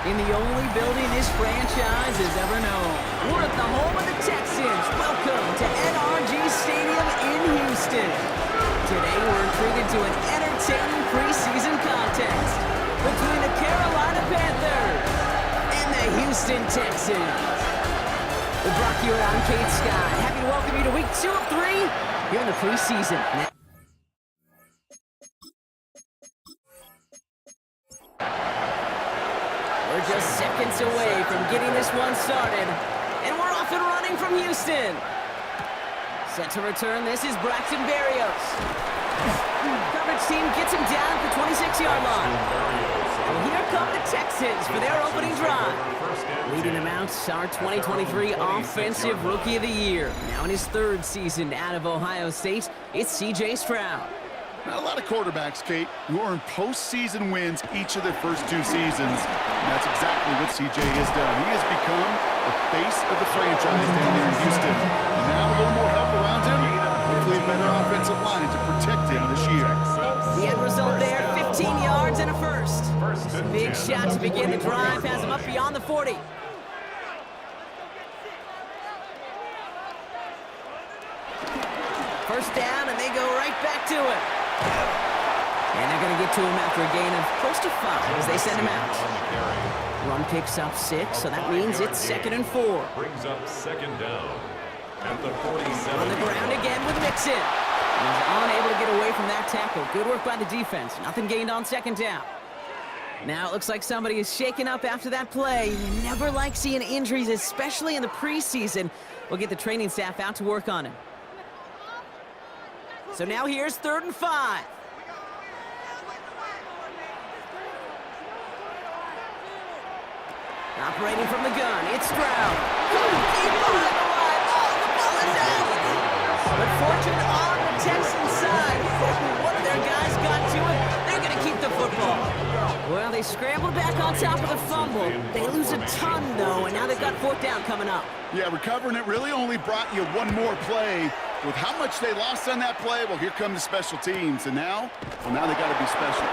in the only building this franchise has ever known. We're at the home of the Texans. Welcome to NRG Stadium in Houston. Today we're treated to an entertaining preseason contest between the Carolina Panthers and the Houston Texans. We're brought to you around Cade Sky. Happy to welcome you to week 2 of 3 here in the preseason. We're just seconds away from getting this one started, and we're off and running from Houston. Set to return, this is Braxton Berrios. Coverage team gets him down at the 26-yard line. And here come the Texans for their opening drive. Leading them out, our 2023 Offensive Rookie of the Year. Now in his 3rd season out of Ohio State, it's C.J. Stroud. Not a lot of quarterbacks, Kate, who earn postseason wins each of their first 2 seasons. And that's exactly what CJ has done. He has become the face of the franchise down there in Houston. And now a little more help around him. Hopefully a better offensive line to protect him this year. The end result there, 15 yards and a first. Big shot to begin the drive, has him up beyond the 40. First down, and they go right back to it. And they're going to get to him after a gain of close to 5 as they send him out. Run picks up 6, so that means it's 2nd and 4. Brings up 2nd down at the 47. On the ground again with Mixon. He's unable to get away from that tackle. Good work by the defense. Nothing gained on 2nd down. Now it looks like somebody is shaken up after that play. You never like seeing injuries, especially in the preseason. We'll get the training staff out to work on him. So now here's 3rd and 5. Operating from the gun, it's Stroud. Deep behind the line. Oh, the ball is out. But fortune on the Texans side. One of their guys got to it. They're going to keep the football. Well, they scrambled back on top of the fumble. They lose a ton, though, and now they've got 4th down coming up. Yeah, recovering it really only brought you one more play. With how much they lost on that play, well, here come the special teams. And now they got to be special.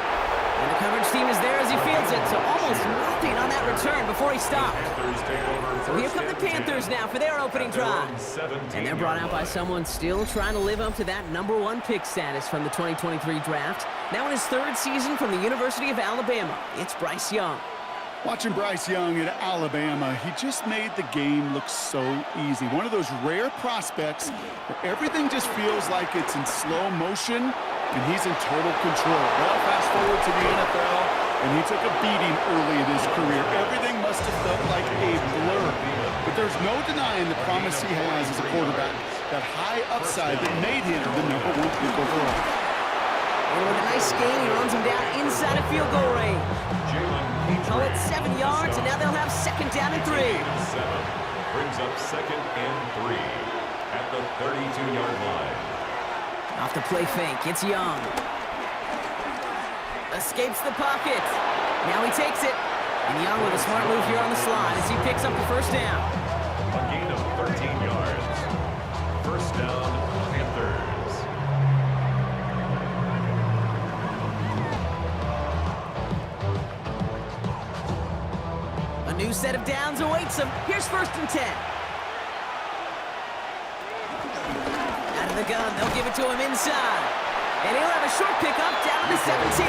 And the coverage team is there as he fields it, so almost nothing on that return before he stopped. So here come the Panthers now for their opening drive. And they're brought out by someone still trying to live up to that #1 pick status from the 2023 draft. Now in his 3rd season from the University of Alabama, it's Bryce Young. Watching Bryce Young at Alabama, he just made the game look so easy. One of those rare prospects where everything just feels like it's in slow motion and he's in total control. Well, fast forward to the NFL, and he took a beating early in his career. Everything must have felt like a blur. But there's no denying the promise he has as a quarterback, that high upside that made him the #1 pick overall. And with a nice gain, he runs him down inside of field goal range. Call it 7 yards, and now they'll have 2nd down and 3. Brings up 2nd and 3 at the 32-yard line. Off the play fake, it's Young. Escapes the pocket. Now he takes it. And Young with a smart move here on the slide as he picks up the 1st down. A gain of 13 yards. 1st down, Panthers. A new set of downs awaits him. Here's 1st and 10. Out of the gun, they'll give it to him inside. And he'll have a short pickup down to the 17.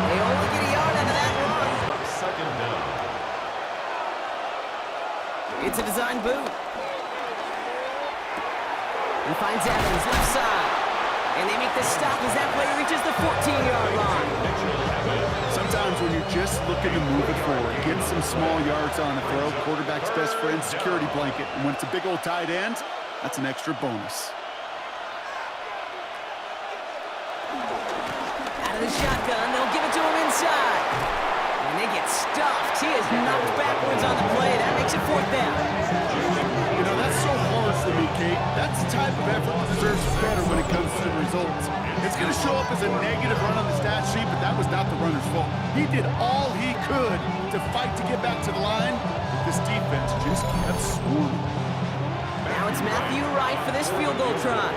They only get a yard out of that run. 2nd down. It's a design boot. He finds Evans left side. And they make the stop as that play reaches the 14-yard line. Sometimes when you're just looking to move it forward, get some small yards on the throw, quarterback's best friend, security blanket. And when it's a big old tight end, that's an extra bonus. Out of the shotgun, they'll give it to him inside. And they get stuffed. He is knocked backwards on the play. That makes it 4th down. You know, that's so hard for me, Kate. That's the type of effort that deserves better when it comes to the results. It's going to show up as a negative run on the stat sheet, but that was not the runner's fault. He did all he could to fight to get back to the line, but this defense just kept swarming. Now it's Matthew Wright for this field goal try.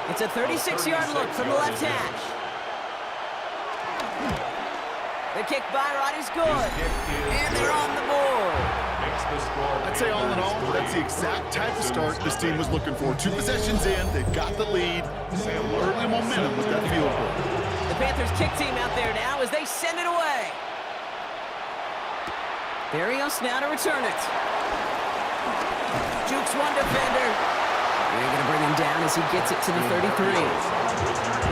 It's a 36-yard look from the left hash. The kick by Rod is good. And they're on the board. I'd say all in all, that's the exact type of start this team was looking for. 2 possessions in, they've got the lead. Early momentum with that field goal. The Panthers kick team out there now as they send it away. Berrios now to return it. Jukes one defender. They're going to bring him down as he gets it to the 33.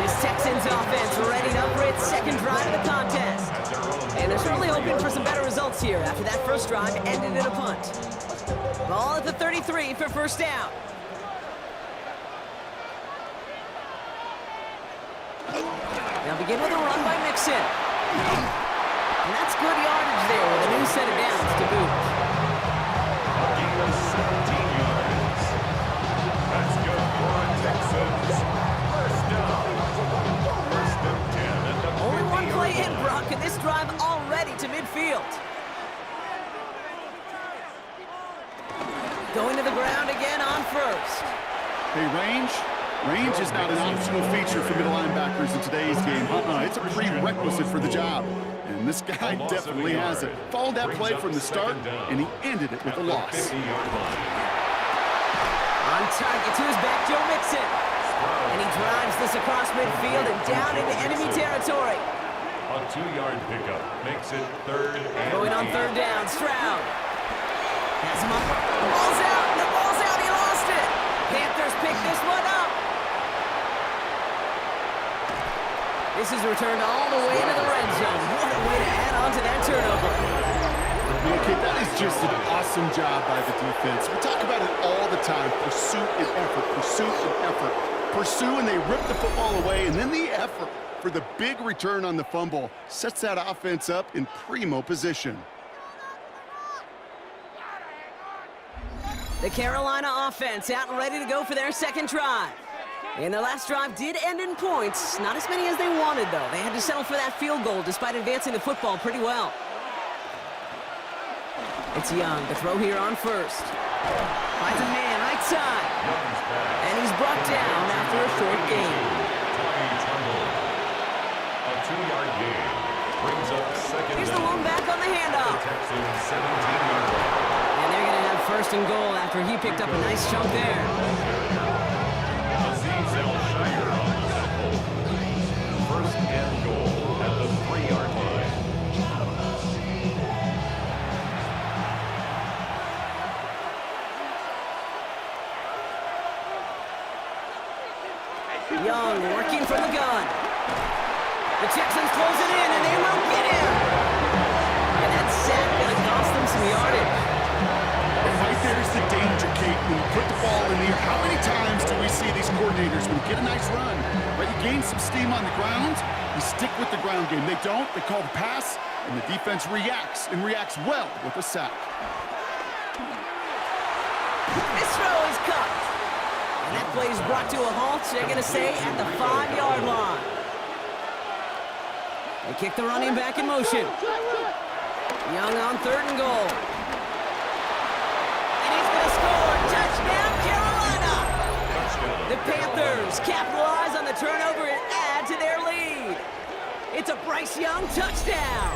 This Texans offense ready up for its second drive of the contest. And they're certainly hoping for some better results here after that first drive ended in a punt. Ball at the 33 for first down. They'll begin with a run by Mixon. And that's good yardage there with a new set of downs to boot. That's good for Texans. First down. First and 10 at the Only one 50-yard play in, line. Brock, and this drive already to midfield. Going to the ground again on first. Hey, range is not an optional feature for middle linebackers in today's game. It's a prerequisite for the job. And this guy definitely has it. Followed that play from the start, and he ended it with a loss. 50-yard line. On target to his back, Joe Mixon. And he drives this across midfield and down into enemy territory. A 2-yard pickup makes it third and Going on 8. third down, Stroud. Has him up. The ball's out. The ball's out. He lost it. Panthers pick this one up. This is returned all the way into the red zone. What a way to add on to that turnover. Okay, that is just an awesome job by the defense. We talk about it all the time. Pursuit and effort. Pursuit and effort. Pursue and they rip the football away, and then the effort for the big return on the fumble sets that offense up in primo position. The Carolina offense out and ready to go for their second drive. And their last drive did end in points. Not as many as they wanted, though. They had to settle for that field goal despite advancing the football pretty well. It's Young to throw here on first. Finds a man right side. And he's brought down after a short gain. A 2-yard gain brings up second Here's the down. lone back on the handoff. Texans 17-yard line. And they're going to have first and goal after he picked up a nice chunk there. First and goal at the 3-yard line. Young working from the gun. The Texans close it in, and they will get him. And that sack going to cost them some yardage. And right there's the danger, Kate. When you put the ball in the air, how many times do we see these coordinators, when you get a nice run, right, you gain some steam on the ground, you stick with the ground game. They don't, they call the pass, and the defense reacts, and reacts well with a sack. This throw is cut. And that play is brought to a halt, so they're going to say at the 5-yard line. They kick the running back in motion. Young on third and goal. And he's going to score. Touchdown, Carolina! The Panthers capitalize on the turnover and add to their lead. It's a Bryce Young touchdown.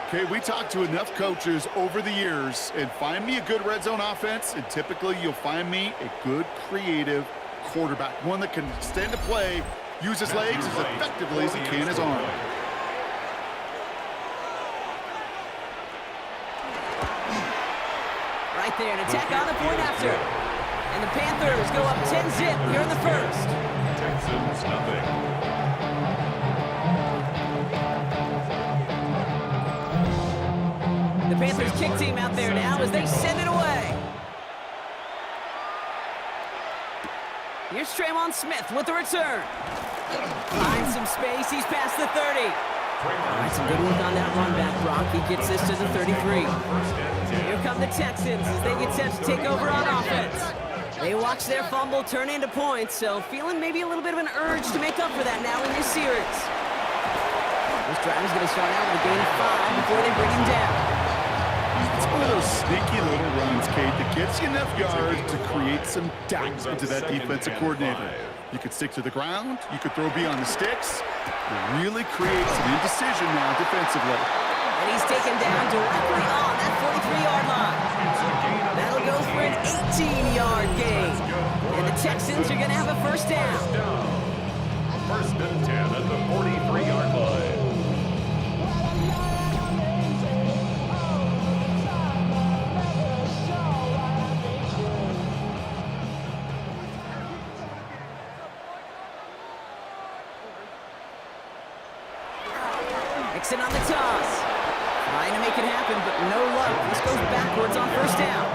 Okay, we talked to enough coaches over the years, and find me a good red zone offense, and typically you'll find me a good creative quarterback, one that can stand to play, use his legs as effectively as he can his arm. Right there, an attack on the point after. And the Panthers go up 10-zip here in the first. Texans nothing. The Panthers kick team out there now as they send it away. Here's Traymon Smith with the return. Finds some space, he's past the 30. All right, some good work on that run back, Brock. He gets this to the 33. Here come the Texans as they get set to take over on offense. They watch their fumble turn into points, so feeling maybe a little bit of an urge to make up for that now in this series. This drive is going to start out with a gain of 5 before they bring him down. It's one of those sneaky little runs, Kate, that gets you enough yards to create some doubt into that defensive coordinator. You could stick to the ground, you could throw beyond the sticks, Really creates an indecision now defensively. And he's taken down directly on that 43-yard line. That'll go for an 18-yard gain. And the Texans are going to have a first down. First and 10 at the 43-yard line. Mixon on the toss. Trying to make it happen, but no luck. This goes backwards on first down.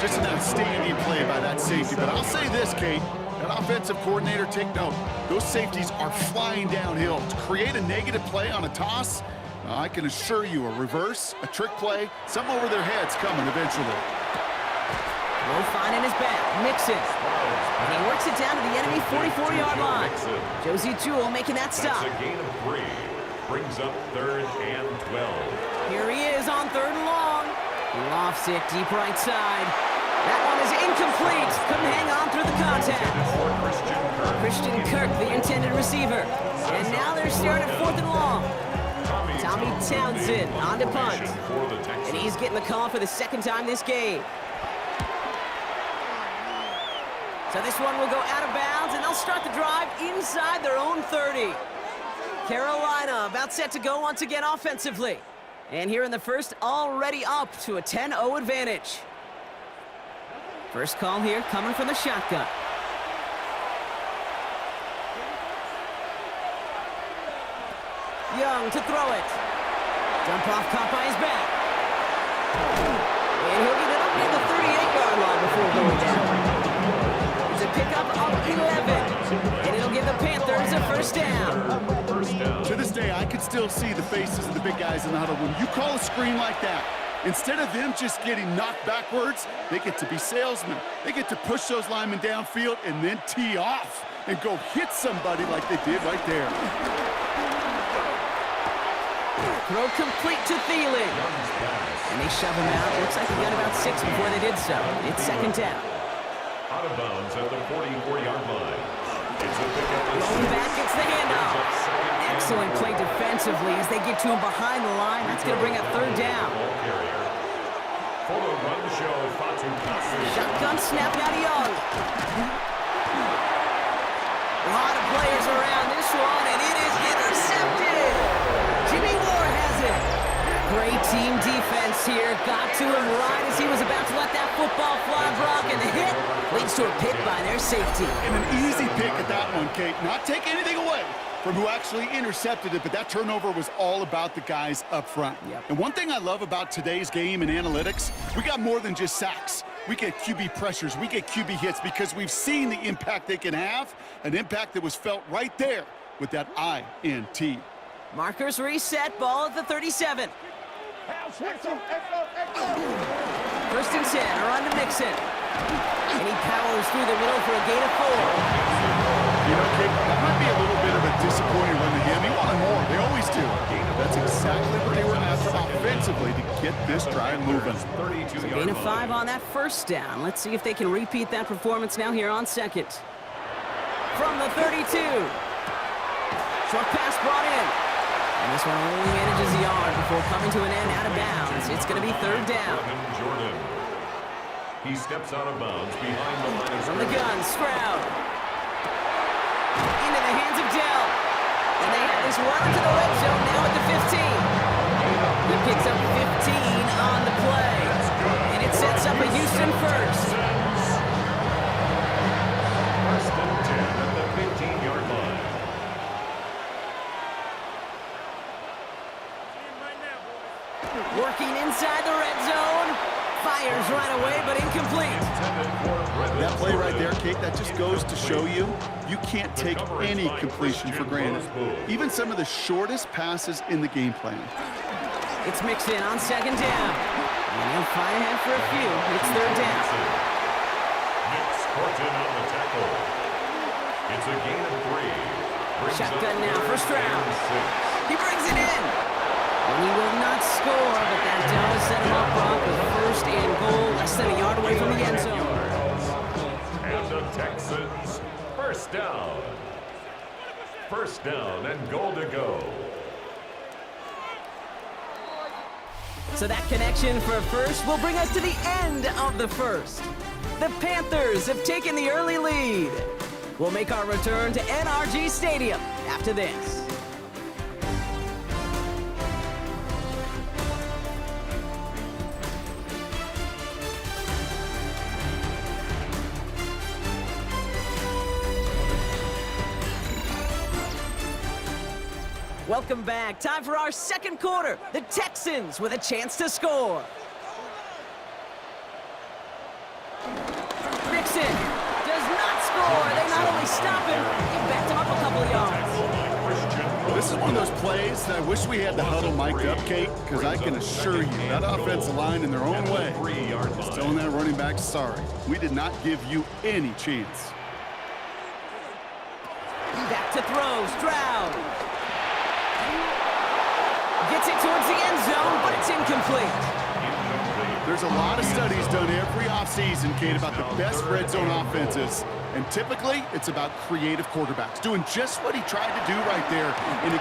Just an outstanding play by that safety. But I'll say this, Cade. That offensive coordinator, take note. Those safeties are flying downhill. To create a negative play on a toss, I can assure you a reverse, a trick play, something over their heads coming eventually. Low finding his back. Mixon. And he works it down to the enemy 44-yard line. Josie Jewell making that stop. That's a gain of 3. Brings up 3rd and 12. Here he is on 3rd and long. Lofts it deep right side. That one is incomplete. Couldn't hang on through the contact. Christian Kirk, the intended receiver. And now they're staring at 4th and long. Tommy Townsend on to punt. And he's getting the call for the 2nd time this game. So this one will go out of bounds, and they'll start the drive inside their own 30. Carolina about set to go once again offensively. And here in the first, already up to a 10-0 advantage. First call here coming from the shotgun. Young to throw it. Dump off caught by his back. And he'll get it up near the 38-yard line before going down. It's a pickup of 11. And it'll give the Panthers a first down. To this day, I can still see the faces of the big guys in the huddle. When you call a screen like that, instead of them just getting knocked backwards, they get to be salesmen. They get to push those linemen downfield and then tee off and go hit somebody like they did right there. Throw complete to Thielen. And they shove him out. Looks like he got about 6 before they did so. It's 2nd down. Out of bounds at the 44-yard line. It's a pickup. Rolling back, it's the handoff. Excellent play defensively as they get to him behind the line. That's going to bring up 3rd down. Shotgun snap out of Young. A lot of players around this one, and it is intercepted. Jimmy Ward has it. Great team defense here. Got to him right as he was about to let that football fly block, and the hit leads to a pick by their safety. And an easy pick at that one, Kate. Not take anything away from who actually intercepted it, but that turnover was all about the guys up front. Yep. And one thing I love about today's game and analytics, we got more than just sacks. We get QB pressures, we get QB hits because we've seen the impact they can have, an impact that was felt right there with that INT. Markers reset, ball at the 37. First and 10, a run to Mixon. And he powers through the middle for a gain of 4. You know, Kate, that might be a little bit of a disappointing run to him. He wanted more. They always do. That's exactly what they were after offensively to get this drive moving. So gain of 5 on that first down. Let's see if they can repeat that performance now here on 2nd. From the 32. Short pass brought in. And this one only manages the yard before coming to an end out of bounds. It's going to be 3rd down. Brevin Jordan. He steps out of bounds behind the line of From the gun, Stroud. Into the hands of Dell. And they have this run into the red zone now at the 15. He picks up 15 on the play. And it sets up a Houston first. First and 10 at the 15-yard line. Working inside the red zone. Fires right away, but incomplete. That play right there, Kate, that just goes to show you, you can't take any completion for granted. Even some of the shortest passes in the game plan. It's mixed in on 2nd down. And he'll find ahead for a few. It's 3rd down. Thornton on the tackle. It's a gain of 3. Shotgun now for Stroud. He brings it in. And he will not score, but that does set him up with 1st and goal, less than a yard away from the end zone. And the Texans, first down. First down and goal to go. So that connection for a first will bring us to the end of the first. The Panthers have taken the early lead. We'll make our return to NRG Stadium after this. Welcome back. Time for our second quarter. The Texans with a chance to score. Mixon does not score. They not only stop him, they backed him up a couple of yards. This is one of those plays that I wish we had the huddle mic'd up, Kate, because I can assure you that offensive line in their own way is telling that running back, sorry, we did not give you any chance. Back to throw. Stroud gets it towards the end zone, but it's incomplete. There's a lot of studies done every offseason, Kate, about the best red zone offenses. And typically, it's about creative quarterbacks doing just what he tried to do right there. And he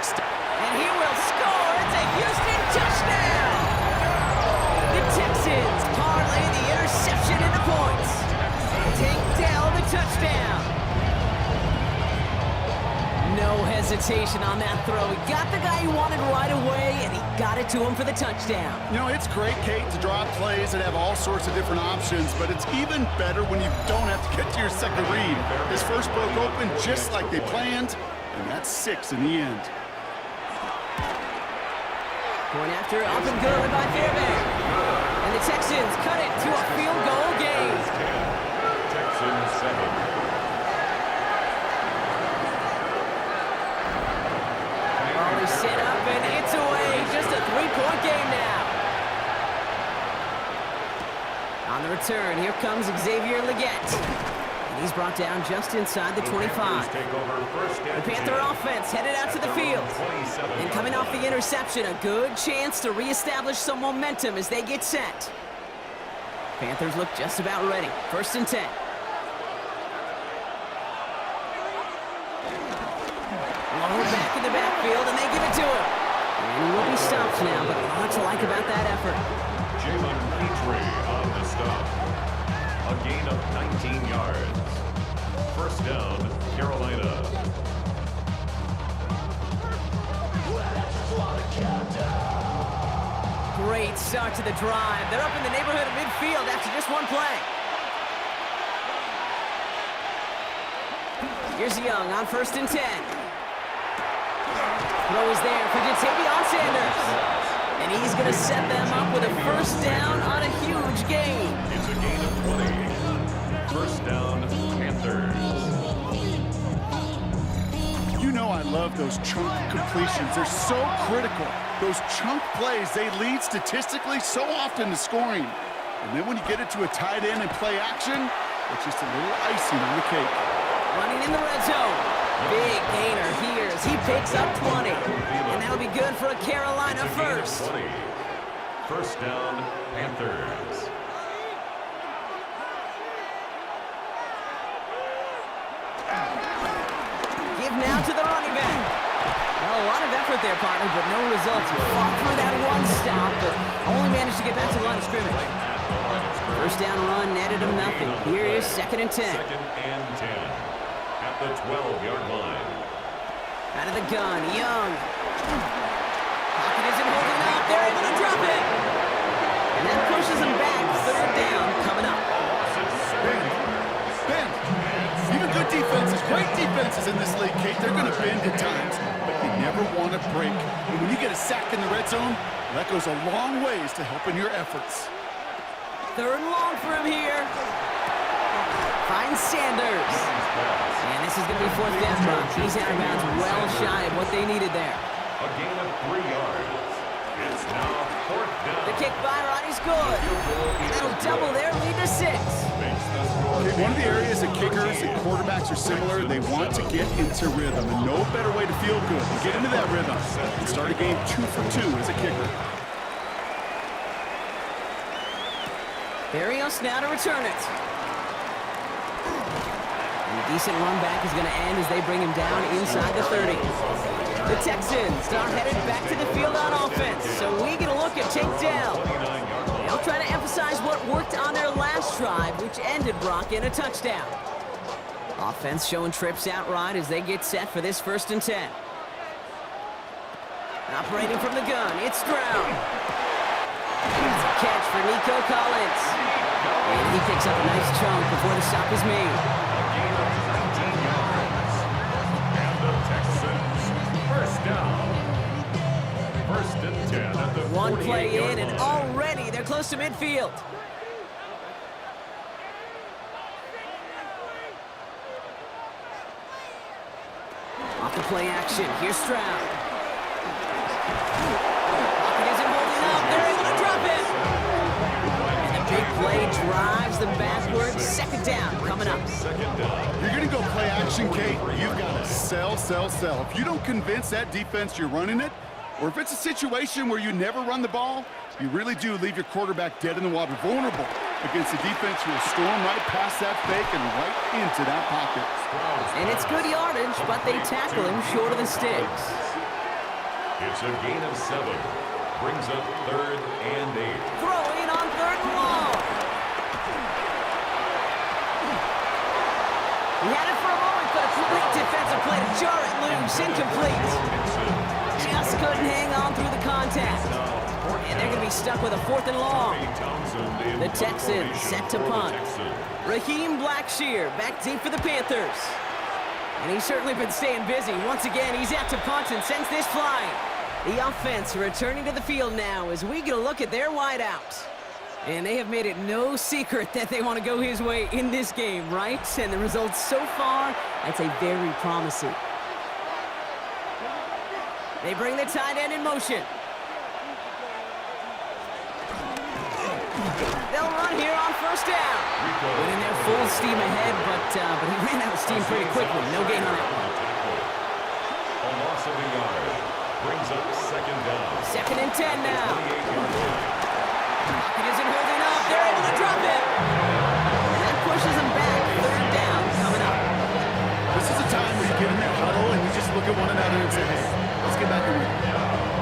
will score. It's a Houston touchdown. The Texans parlay the interception into points. Take down the touchdown. No hesitation on that throw. He got the guy he wanted right away, and he got it to him for the touchdown. You know, it's great, Kate, to draw up plays that have all sorts of different options, but it's even better when you don't have to get to your second read. His first broke open just like they planned, and that's 6 in the end. Going after up and good by Fairbank. And the Texans cut it to a field goal game. Texans 7. Set up and it's away. Just a 3-point game now. On the return, here comes Xavier Leggett. And he's brought down just inside the 25. The Panther offense headed out to the field. And coming off the interception, a good chance to reestablish some momentum as they get set. Panthers look just about ready. 1st and 10. Back in the backfield, and they give it to him. And he will be stopped now, but a lot to like about that effort. Jaylin Smith on the stop. A gain of 19 yards. First down, Carolina. Great start to the drive. They're up in the neighborhood of midfield after just one play. Here's Young on 1st and 10. Throw is there for Tetairoa Sanders. And he's going to set them up with a first down on a huge gain. It's a gain of 20. First down, Panthers. You know I love those chunk completions. They're so critical. Those chunk plays, they lead statistically so often to scoring. And then when you get it to a tight end and play action, it's just a little icing on the cake. Running in the red zone. Big gainer here as he picks up 20. And that'll be good for a Carolina first. 20. First down, Panthers. Give now to the running back. Well, a lot of effort there, partner, but no results. He fought through that one stop, but only managed to get back to the line of scrimmage. First down run netted him nothing. Here is 2nd and 10. 2nd and 10. At the 12-yard line. Out of the gun, Young. Pocket isn't holding up. They're able to drop it. And that pushes him back. 3rd down coming up. Bend. Even good defenses, great defenses in this league, Kate, they're going to bend at times, but you never want to break. And when you get a sack in the red zone, that goes a long ways to helping your efforts. 3rd and long for him here. Finds Sanders. And this is going to be 4th down drop. He's out of bounds well shy of what they needed there. A gain of 3 yards. It's now 4th down. The kick by Roddy's good. And that'll double their lead to 6. Okay, one of the areas that kickers and quarterbacks are similar, they want to get into rhythm. And no better way to feel good than get into that rhythm and start a game 2 for 2 as a kicker. Berrios now to return it. And Decent run back is going to end as they bring him down inside the 30. The Texans are headed back to the field on offense, so we get a look at takedown. They'll try to emphasize what worked on their last drive, which ended Brock in a touchdown. Offense showing trips out right as they get set for this 1st and 10. Operating from the gun, it's Stroud. It's a catch for Nico Collins. And he picks up a nice chunk before the stop is made. Gain of 19 yards. And the Texans, first down. 1st and 10 at the 48-yard line. One play in, and already they're close to midfield. Off the play action, here's Stroud. Pocket isn't holding up, they're able to drop it. And the big play drives them backwards. 2nd down coming up. You're going to go play action, Cade. You've got to sell, sell, sell. If you don't convince that defense you're running it, or if it's a situation where you never run the ball, you really do leave your quarterback dead in the water, vulnerable against a defense who will storm right past that fake and right into that pocket. And it's good yardage, but they tackle him short of the sticks. It's a gain of 7. Brings up 3rd and 8. Throwing on 3rd and long. He had it for a moment, but a great defensive play to jar it loose. Incomplete. Just couldn't hang on through the contact. And they're going to be stuck with a 4th and long. The Texans set to punt. Raheem Blackshear back deep for the Panthers. And he's certainly been staying busy. Once again, he's out to punt and sends this flying. The offense returning to the field now as we get a look at their wideouts. And they have made it no secret that they want to go his way in this game, right? And the results so far, I'd say very promising. They bring the tight end in motion. They'll run here on 1st down. Went in there full steam ahead, but he ran out of steam pretty quickly. No gain on that one. A loss of a yard. Brings up 2nd down. 2nd and 10 now. 28-yard line. Pocket isn't holding up. They're able to drop it. And that pushes them back. 3rd down coming up. This is a time where you get in that huddle and you just look at one another and say, hey, let's get back to it.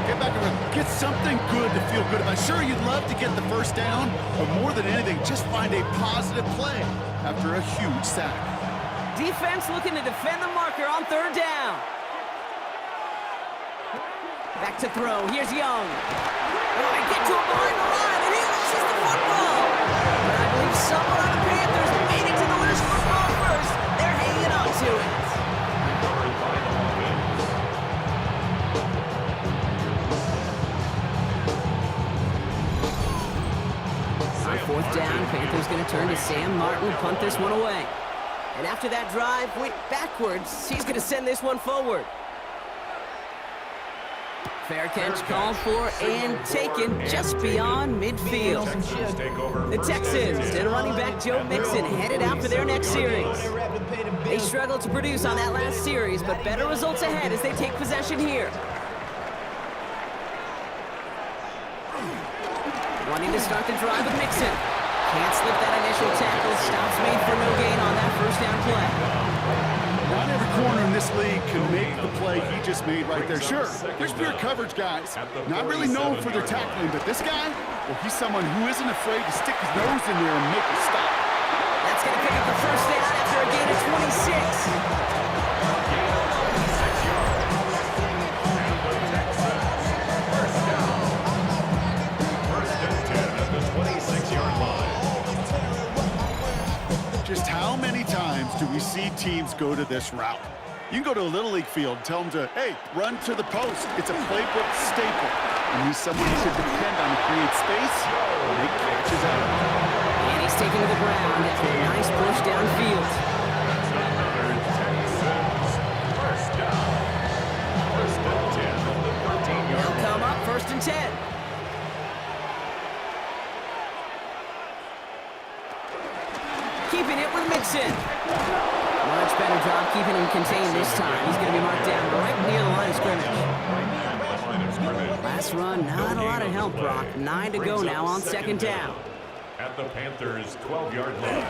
Get back to it. Get something good to feel good about. Sure, you'd love to get the 1st down, but more than anything, just find a positive play after a huge sack. Defense looking to defend the marker on 3rd down. Back to throw. Here's Young. Oh, they get to him behind the line, and he loses the football. But I believe someone on the Panthers made it to the loose football first. They're hanging on to it. Recovered by the offense. On 4th down, Panthers going to turn to Sam Martin, punt this one away. And after that drive went backwards, he's going to send this one forward. Fair catch called for and taken just beyond midfield. The Texans and running back Joe Mixon headed out for their next series. They struggled to produce on that last series, but better results ahead as they take possession here. Wanting to start the drive with Mixon. Can't slip that initial tackle. Stops made for no gain on that 1st down play. Not every corner in this league can make the play he just made right there. Sure, there's pure coverage guys, not really known for their tackling, but this guy, well, he's someone who isn't afraid to stick his nose in there and make a stop. That's going to pick up the 1st down after a gain of 26. Just how many times do we see teams go to this route? You can go to a Little League field, tell them to, hey, run to the post. It's a playbook staple. And he's someone you should depend on to create space and make catches out of it. And he's taken to the ground after a nice push downfield. First down. 1st and 10 on the 13-yard They'll line. come up 1st and 10. Keeping it with Mixon. Much better job keeping him contained this time. He's going to be marked down right near the line of scrimmage. Last run, not a lot of help, Brock. 9 to go now on 2nd down. At the Panthers' 12-yard line.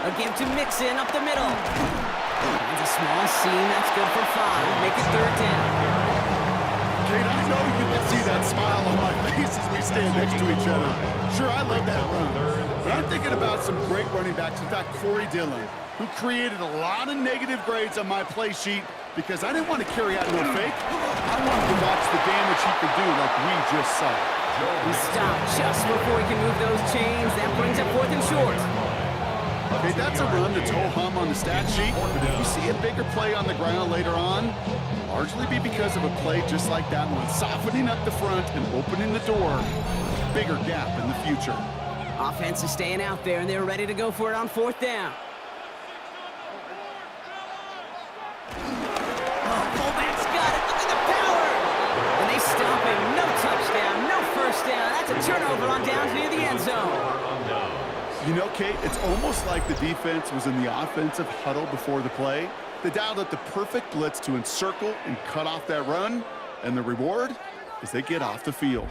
A give to Mixon up the middle. Finds a small seam. That's good for 5. Make it 3rd down. Cade, I know you can see that smile on my face as we stand next to each other. Sure, I love that run. But I'm thinking about some great running backs. In fact, Corey Dillon, who created a lot of negative grades on my play sheet because I didn't want to carry out no fake. I wanted to watch the damage he could do like we just saw. He stopped just before he can move those chains. That brings up 4th and short. Okay, that's a run that's ho-hum on the stat sheet, but if you see a bigger play on the ground later on, largely be because of a play just like that one, softening up the front and opening the door, bigger gap in the future. Offense is staying out there, and they're ready to go for it on 4th down. Oh, fullback's got it. Look at the power. And they stop him. No touchdown, no 1st down. That's a turnover on downs near the end zone. You know, Kate, it's almost like the defense was in the offensive huddle before the play. They dialed up the perfect blitz to encircle and cut off that run, and the reward is they get off the field.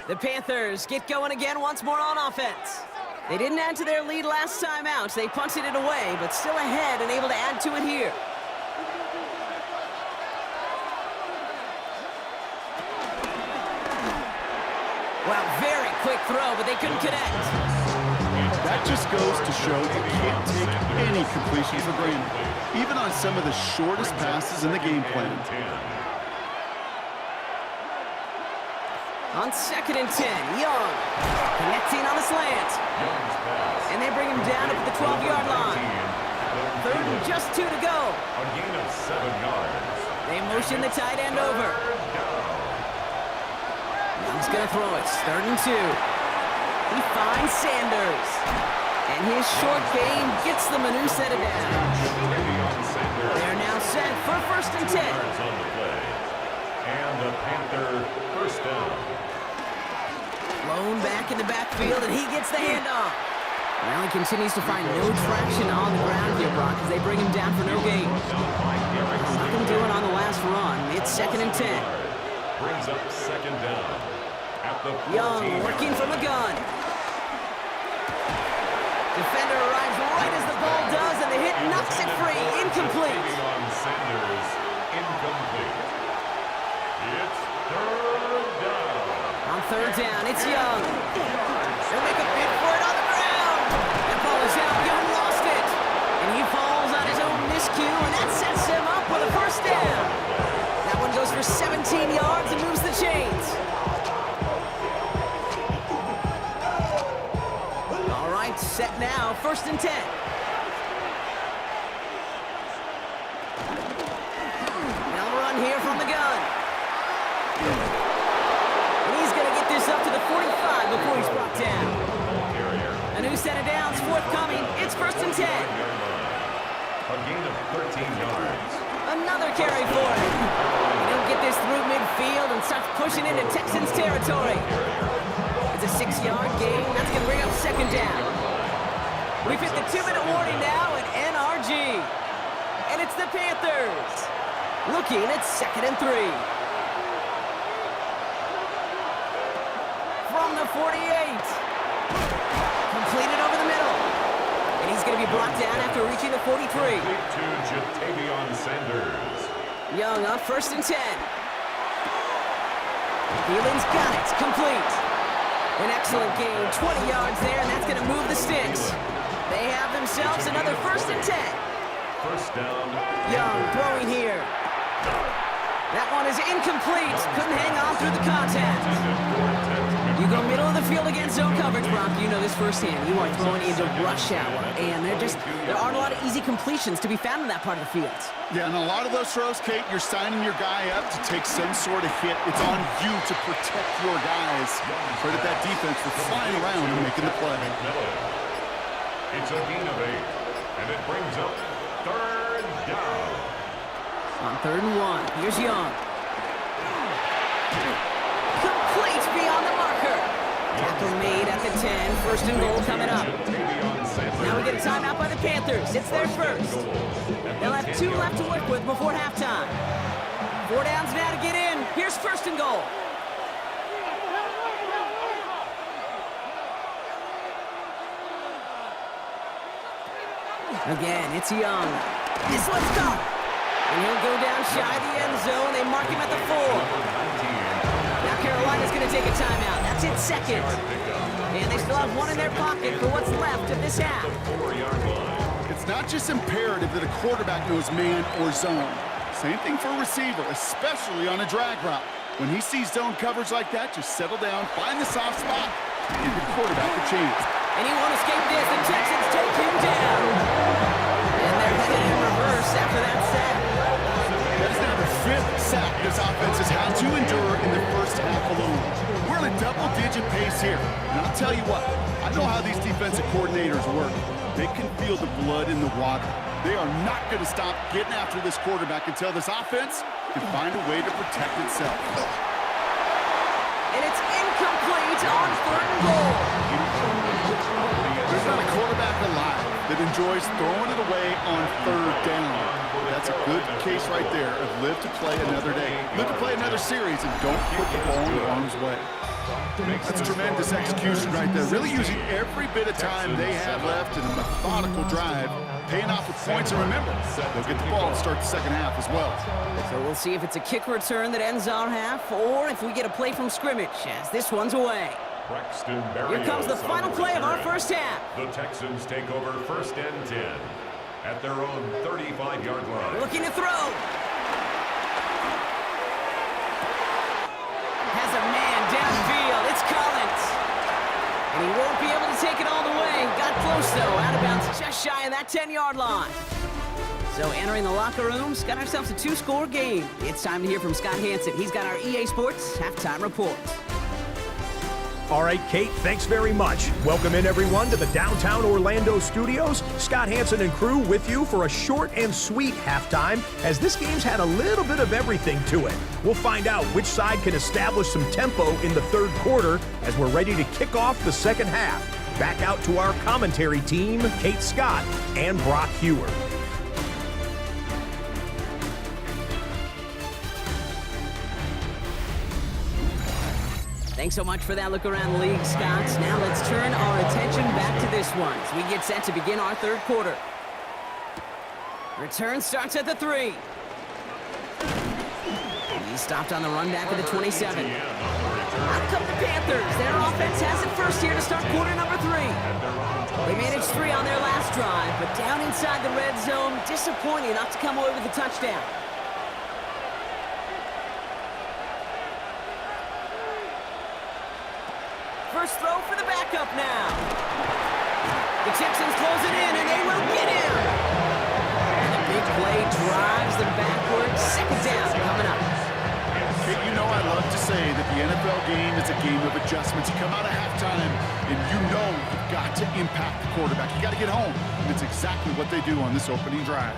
The Panthers get going again once more on offense. They didn't add to their lead last time out. They punted it away, but still ahead and able to add to it here. Wow, very quick throw, but they couldn't connect. That just goes to show you can't take any completion for granted, even on some of the shortest passes in the game plan. On 2nd and 10, Young connecting on the slant. And they bring him down up at the 12-yard line. 3rd and just 2 to go. A gain of 7 yards. They motion the tight end over. Young's going to throw it. 3rd and 2. He finds Sanders. And his short game gets them a new set of downs. They're now set for 1st and 10. And the Panther 1st down. Blown back in the backfield, and he gets the handoff. Well, he continues to find no traction on the ground here, Brock, as they bring him down for no gain. Nothing doing on the last run. It's 2nd and 10. Brings up 2nd down. At the 14. Young working from the gun. Defender arrives right as the ball does, and the hit knocks it free. Incomplete. On Sanders, incomplete. It's 3rd down. On 3rd down, it's Young. They'll make a bid for it on the ground. That ball is out. Young lost it. And he falls on his own miscue, and that sets him up with a 1st down. That one goes for 17 yards and moves the chains. All right, set now, 1st and 10. Now run here from the gun. And he's going to get this up to the 45 before he's brought down. A new set of downs forthcoming. It's 1st and 10. A gain of 13 yards. Another carry for him. He'll get this through midfield and starts pushing into Texans territory. It's a 6-yard gain. That's going to bring up 2nd down. We've hit the 2-minute warning now at NRG. And it's the Panthers looking at 2nd and 3. From the 48. Completed over the middle. And he's going to be brought down after reaching the 43. To Jatavion Sanders. Young on 1st and 10. Thielen's got it. Complete. An excellent gain. 20 yards there, and that's going to move the sticks. They have themselves another 1st and 10. 1st down. Young throwing here. That one is incomplete. Couldn't hang on through the contact. You go middle of the field against zone coverage, Brock. You know this firsthand. You are throwing into rush hour, and there aren't a lot of easy completions to be found in that part of the field. Yeah, and a lot of those throws, Kate, you're signing your guy up to take some sort of hit. It's on you to protect your guys. Credit that defense for flying around and making the play. It's a gain of 8, and it brings up 3rd down. On 3rd and 1, here's Young. Complete beyond the marker. Tackle made at the 10. 1st and goal coming up. Now we get a timeout by the Panthers. It's their 1st. They'll have 2 left to work with before halftime. 4 downs now to get in. Here's 1st and goal. Again, it's Young. This one's gone. And he'll go down shy of the end zone. They mark him at the 4. Now Carolina's going to take a timeout. That's its second. And they still have one in their pocket for what's left of this half. It's not just imperative that a quarterback knows man or zone. Same thing for a receiver, especially on a drag route. When he sees zone coverage like that, just settle down, find the soft spot, and give the quarterback a chance. And he won't escape this. The Texans take him down. And they're headed in reverse after that sack. That is now the 5th sack this offense has had to endure in the first half alone. We're at a double-digit pace here. And I'll tell you what, I know how these defensive coordinators work. They can feel the blood in the water. They are not going to stop getting after this quarterback until this offense can find a way to protect itself. And it's incomplete on 3rd and goal. There's not a quarterback alive that enjoys throwing it away on 3rd down. That's a good case right there of live to play another day. Live to play another series and don't put the ball in harm's way. That's tremendous execution right there. Really using every bit of time they have left in a methodical drive, paying off with points. And remember, they'll get the ball to start the second half as well. So we'll see if it's a kick return that ends our half, or if we get a play from scrimmage as this one's away. Braxton Berrios. Here comes the final play of our first half. The Texans take over 1st and 10 at their own 35-yard line. Looking to throw. Has a man downfield. It's Collins. And he won't be able to take it all the way. Got close, though. Out of bounds just shy of that 10-yard line. So entering the locker rooms, got ourselves a 2-score game. It's time to hear from Scott Hansen. He's got our EA Sports halftime report. All right, Kate, thanks very much. Welcome in, everyone, to the downtown Orlando studios. Scott Hansen and crew with you for a short and sweet halftime, as this game's had a little bit of everything to it. We'll find out which side can establish some tempo in the 3rd quarter as we're ready to kick off the second half. Back out to our commentary team, Kate Scott and Brock Hewer. Thanks so much for that look around the league, Scott. Now let's turn our attention back to this one as we get set to begin our 3rd quarter. Return starts at the 3. He stopped on the run back at the 27. Out come the Panthers. Their offense has it first here to start quarter number 3. They managed 3 on their last drive, but down inside the red zone, disappointing not to come away with a touchdown. First throw for the backup now. The Texans close it in, and they will get him. And the big play drives them backwards. Second down coming up. Hey, you know I love to say that the NFL game is a game of adjustments. You come out of halftime, and you know you've got to impact the quarterback. You got to get home, and it's exactly what they do on this opening drive.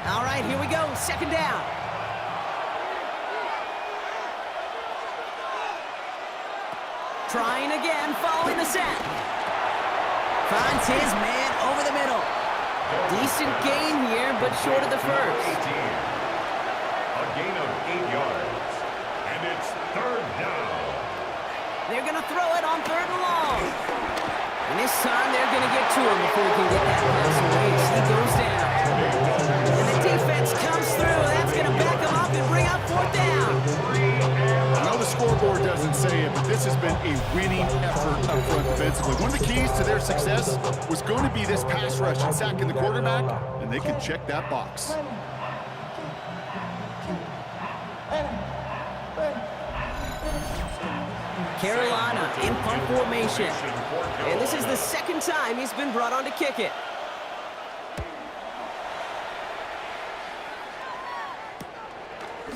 All right, here we go. Second down. Trying again, following the sack. Finds his man over the middle. Decent gain here, but short of the first. A gain of 8 yards. And it's 3rd down. They're going to throw it on 3rd and long. And this time they're going to get to him before he can get that pass away. He goes down. And the defense comes through. That's going to back him up and bring up 4th down. I know the scoreboard doesn't say it, but this has been a winning effort up front defensively. One of the keys to their success was going to be this pass rush and sacking the quarterback, and they can check that box. Carolina in punt formation. And this is the 2nd time he's been brought on to kick it.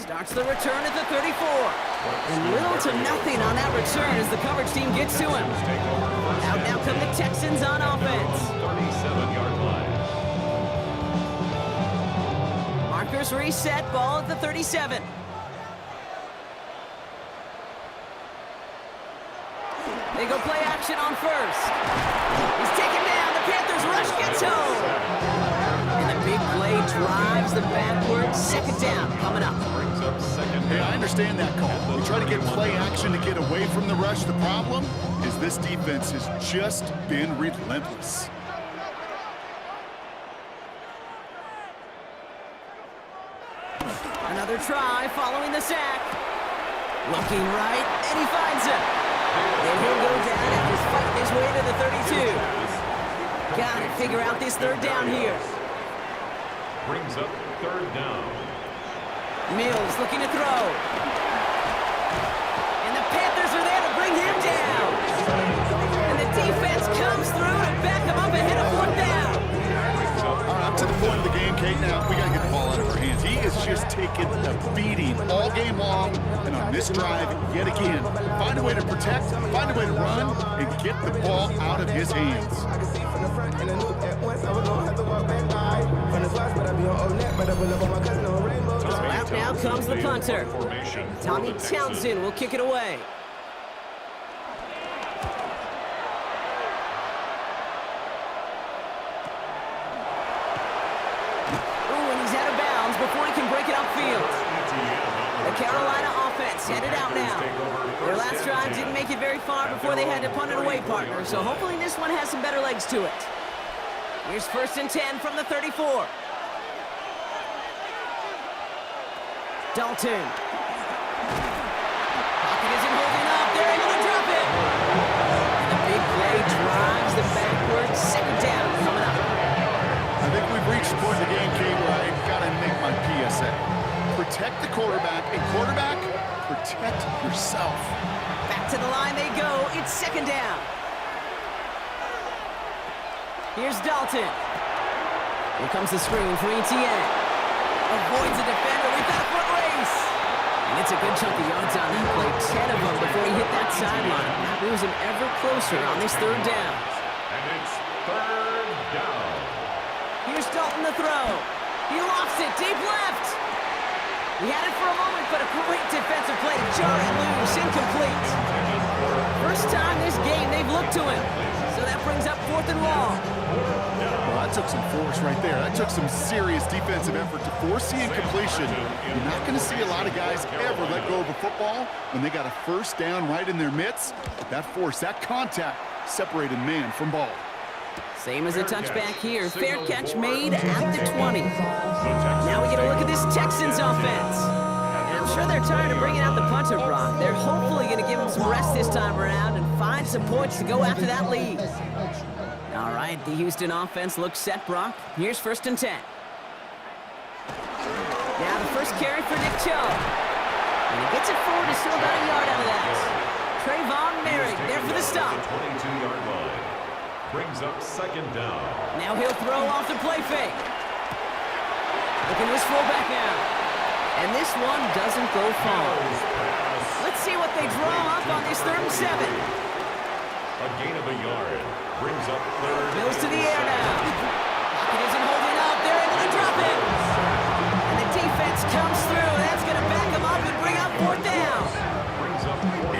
Starts the return at the 34. And little to nothing on that return as the coverage team gets to him. Out now come the Texans on offense. 37-yard line. Markers reset, ball at the 37. They go play action on first. He's taken down. The Panthers rush gets home. And the big play drives them backwards. Second down coming up. Hey, I understand that call. We try to get play action to get away from the rush. The problem is this defense has just been relentless. Another try following the sack. Looking right, and he finds him. And he'll go down after fighting his way to the 32. Got to figure out this third down here. Brings up third down. Mills looking to throw. And the Panthers are there to bring him down. And the defense comes through to back him up ahead of fourth down. All right, up to the point of the game, Kate. Now we got to get the ball out of our hands. He is just taking a beating all game long, and on this drive, yet again, find a way to protect, find a way to run, and get the ball out of his hands. So out now comes the punter. Tommy Townsend will kick it away. Before he can break it upfield. The Carolina offense headed out now. Their last drive didn't make it very far before they had to punt it away, partner, so hopefully this one has some better legs to it. Here's 1st and 10 from the 34. Dalton. Pocket isn't holding up. They're able to drop it. And the big play drives them backwards. 2nd down coming up. I think we've reached the point of the game, Kate, where I got to make my PSA. Protect the quarterback, and quarterback, protect yourself. Back to the line they go. It's 2nd down. Here's Dalton. Here comes the screen for ETN. Avoids a defender. We've got a foot race. And it's a good chunk of yards on that play. 10 of them before he hit that sideline. That moves him ever closer on this 3rd down. And it's 3rd down. Here's Dalton to throw. He lofts it deep left. He had it for a moment, but a great defensive play to jar it loose. Incomplete. First time this game they've looked to him. So that brings up 4th and long. Well, that took some force right there. That took some serious defensive effort to force the incompletion. You're not going to see a lot of guys ever let go of a football when they got a 1st down right in their midst. That force, that contact, separated man from ball. Same as a touchback here. Fair catch made at the 20. Now we get a look at this Texans offense. And I'm sure they're tired of bringing out the punter, Brock. They're hopefully going to give him some rest this time around and find some points to go after that lead. All right, the Houston offense looks set, Brock. Here's 1st and 10. Now the first carry for Nick Chubb. And he gets it forward to still about a yard out of that. Trayvon Merrick there for the stop. 22-yard line. Brings up 2nd down. Now he'll throw off the play fake. Look at this fullback now. And this one doesn't go far. Let's see what they draw up on this 3rd and 7. A gain of a yard. Brings up 3rd. Mills to the air now. Pocket isn't holding up. They're able to drop it. And the defense comes through. That's going to back them up and bring up 4th down.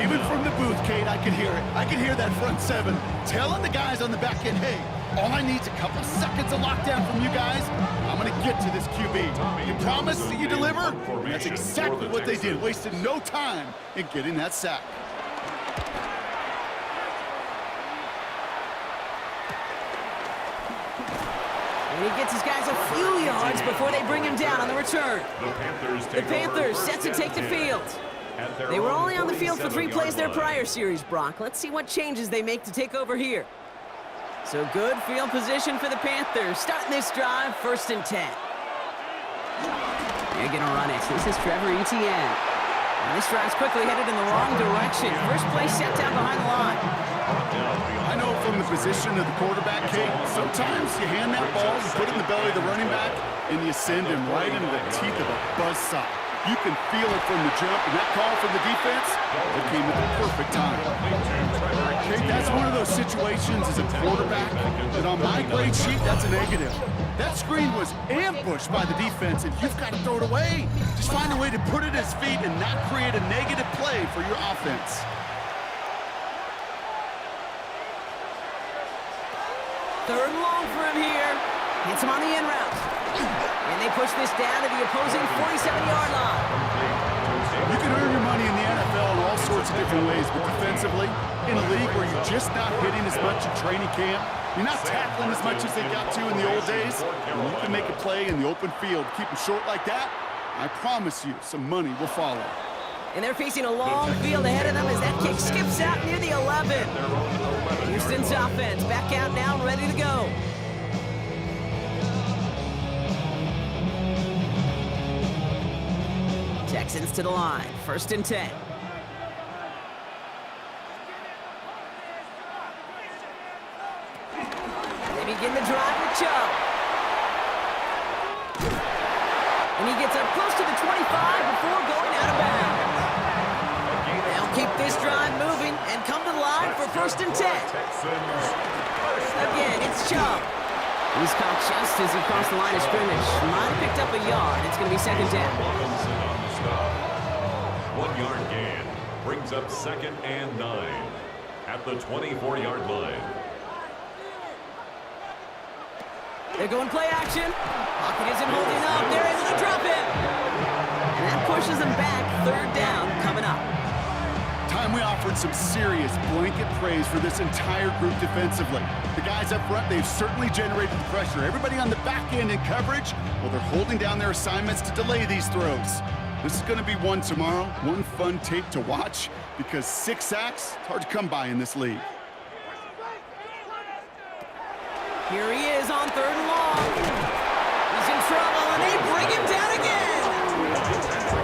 Even from the booth, Kate, I can hear it. I can hear that front 7 telling the guys on the back end, hey, all I need is a couple seconds of lockdown from you guys. I'm going to get to this QB. You promise that you deliver? And that's exactly what they did. Wasted no time in getting that sack. And he gets his guys a few yards before they bring him down on the return. The Panthers set to take the field. They were only on the field for 3 plays their prior series, Brock. Let's see what changes they make to take over here. So good field position for the Panthers. Starting this drive, 1st and 10. They're going to run it. This is Trevor Etienne. And this drive's quickly headed in the wrong direction. First play set down behind the line. I know from the position of the quarterback, Kate, sometimes you hand that ball, you put it in the belly of the running back, and you send him right into the teeth of a buzzsaw. You can feel it from the jump, and that call from the defense, it came at the perfect time. Kate, that's one of those situations as a quarterback that on my grade sheet, that's a negative. That screen was ambushed by the defense, and you've got to throw it away. Just find a way to put it at his feet and not create a negative play for your offense. Third and long for him here. Hits him on the in route. And they push this down to the opposing 47-yard line. You can earn your money in the NFL in all sorts of different ways, but defensively, in a league where you're just not hitting as much in training camp, you're not tackling as much as they got to in the old days, and you can make a play in the open field, keep them short like that, I promise you, some money will follow. And they're facing a long field ahead of them as that kick skips out near the 11. Houston's offense back out now and ready to go. Texans to the line, 1st and 10. They begin the drive with Chubb. And he gets up close to the 25 before going out of bounds. They'll keep this drive moving and come to the line for 1st and 10. Again, it's Chubb. He's caught just as he crossed the line of scrimmage. Might have picked up a yard. It's going to be 2nd down. 1 yard gain brings up 2nd and 9 at the 24-yard line. They're going play action. Pocket isn't holding up. They're able to drop it. And that pushes them back. 3rd down coming up. Time we offered some serious blanket praise for this entire group defensively. The guys up front, they've certainly generated the pressure. Everybody on the back end in coverage, well, they're holding down their assignments to delay these throws. This is going to be one tomorrow, one fun tape to watch, because 6 sacks, it's hard to come by in this league. Here he is on 3rd and long. He's in trouble, and they bring him down again.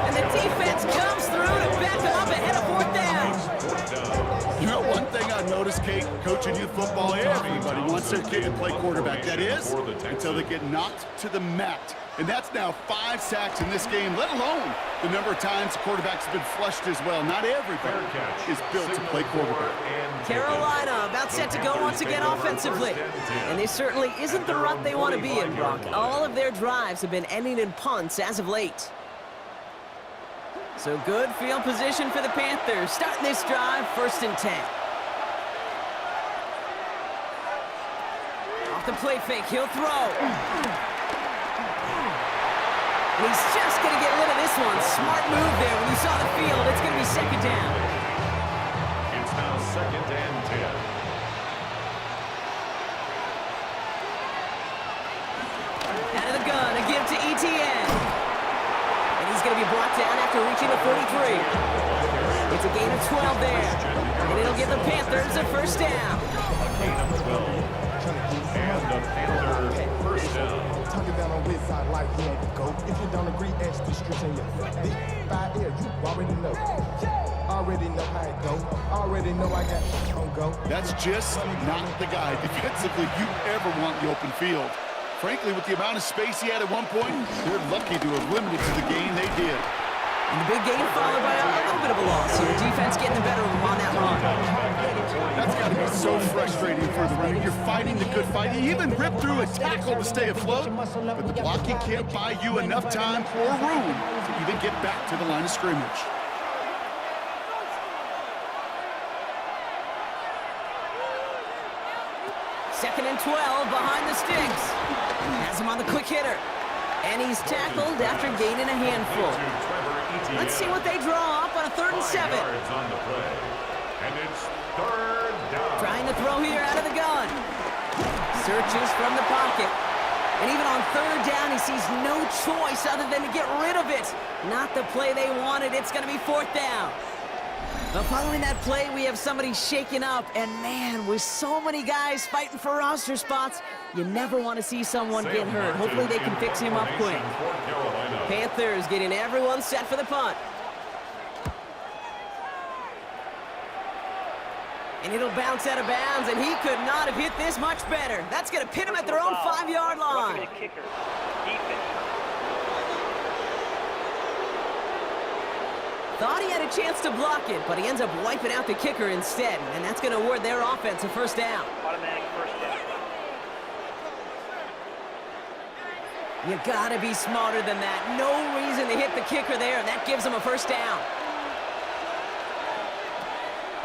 And the defense comes through to back him up ahead of 4th down. You know, one thing I've noticed, Kate, coaching youth football, everybody wants their kid to play quarterback. That is, until they get knocked to the mat. And that's now 5 sacks in this game, let alone the number of times the quarterback's been flushed as well. Not everybody is built to play quarterback. Carolina about set to go once again offensively. And this certainly isn't the rut they want to be in, Brock. All of their drives have been ending in punts as of late. So good field position for the Panthers. Starting this drive, 1st and 10. Off the play fake, he'll throw. And he's just going to get rid of this one. Smart move there when you saw the field. It's going to be 2nd down. It's now 2nd and 10. Out of the gun, a give to ETN. And he's going to be brought down after reaching the 43. It's a gain of 12 there. And it'll give the Panthers a 1st down. A gain of 12. And the Panthers 1st down. Tuck it down on which side like you ain't go. If you don't agree, ask the streets in your big 5 air. You already know. Already know how it go. Already know I got on go. That's just not the guy defensively you ever want in the open field. Frankly, with the amount of space he had at one point, they're lucky to have limited to the gain they did. And the big gain followed by a little bit of a loss here. Defense getting the better of him on that run. That's got to be so frustrating for the runner. You're fighting the good fight. You even rip through a tackle to stay afloat, but the blocking can't buy you enough time or room to even get back to the line of scrimmage. Second and 12 behind the sticks. Has him on the quick hitter. And he's tackled after gaining a handful. Let's see what they draw up on a 3rd and 7. On the play. And it's 3rd down. Trying to throw here out of the gun. Searches from the pocket. And even on 3rd down, he sees no choice other than to get rid of it. Not the play they wanted. It's going to be 4th down. But following that play, we have somebody shaken up. And man, with so many guys fighting for roster spots, you never want to see someone get hurt. Hopefully they can fix him up quick. Panthers getting everyone set for the punt. And it'll bounce out of bounds, and he could not have hit this much better. That's going to pin him at their own 5-yard line. Thought he had a chance to block it, but he ends up wiping out the kicker instead, and that's going to award their offense a 1st down. Automatic 1st down. You got to be smarter than that. No reason to hit the kicker there, and that gives him a 1st down.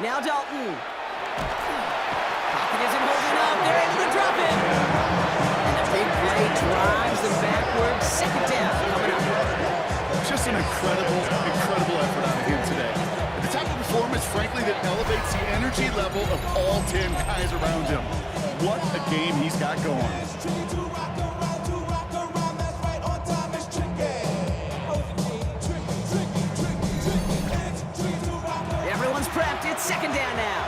Now Dalton. Pocket isn't holding up. They're able to drop it. And the big play drives them backwards. 2nd down coming up. Just an incredible effort out of him today. The type of performance, frankly, that elevates the energy level of all 10 guys around him. What a game he's got going. second down now.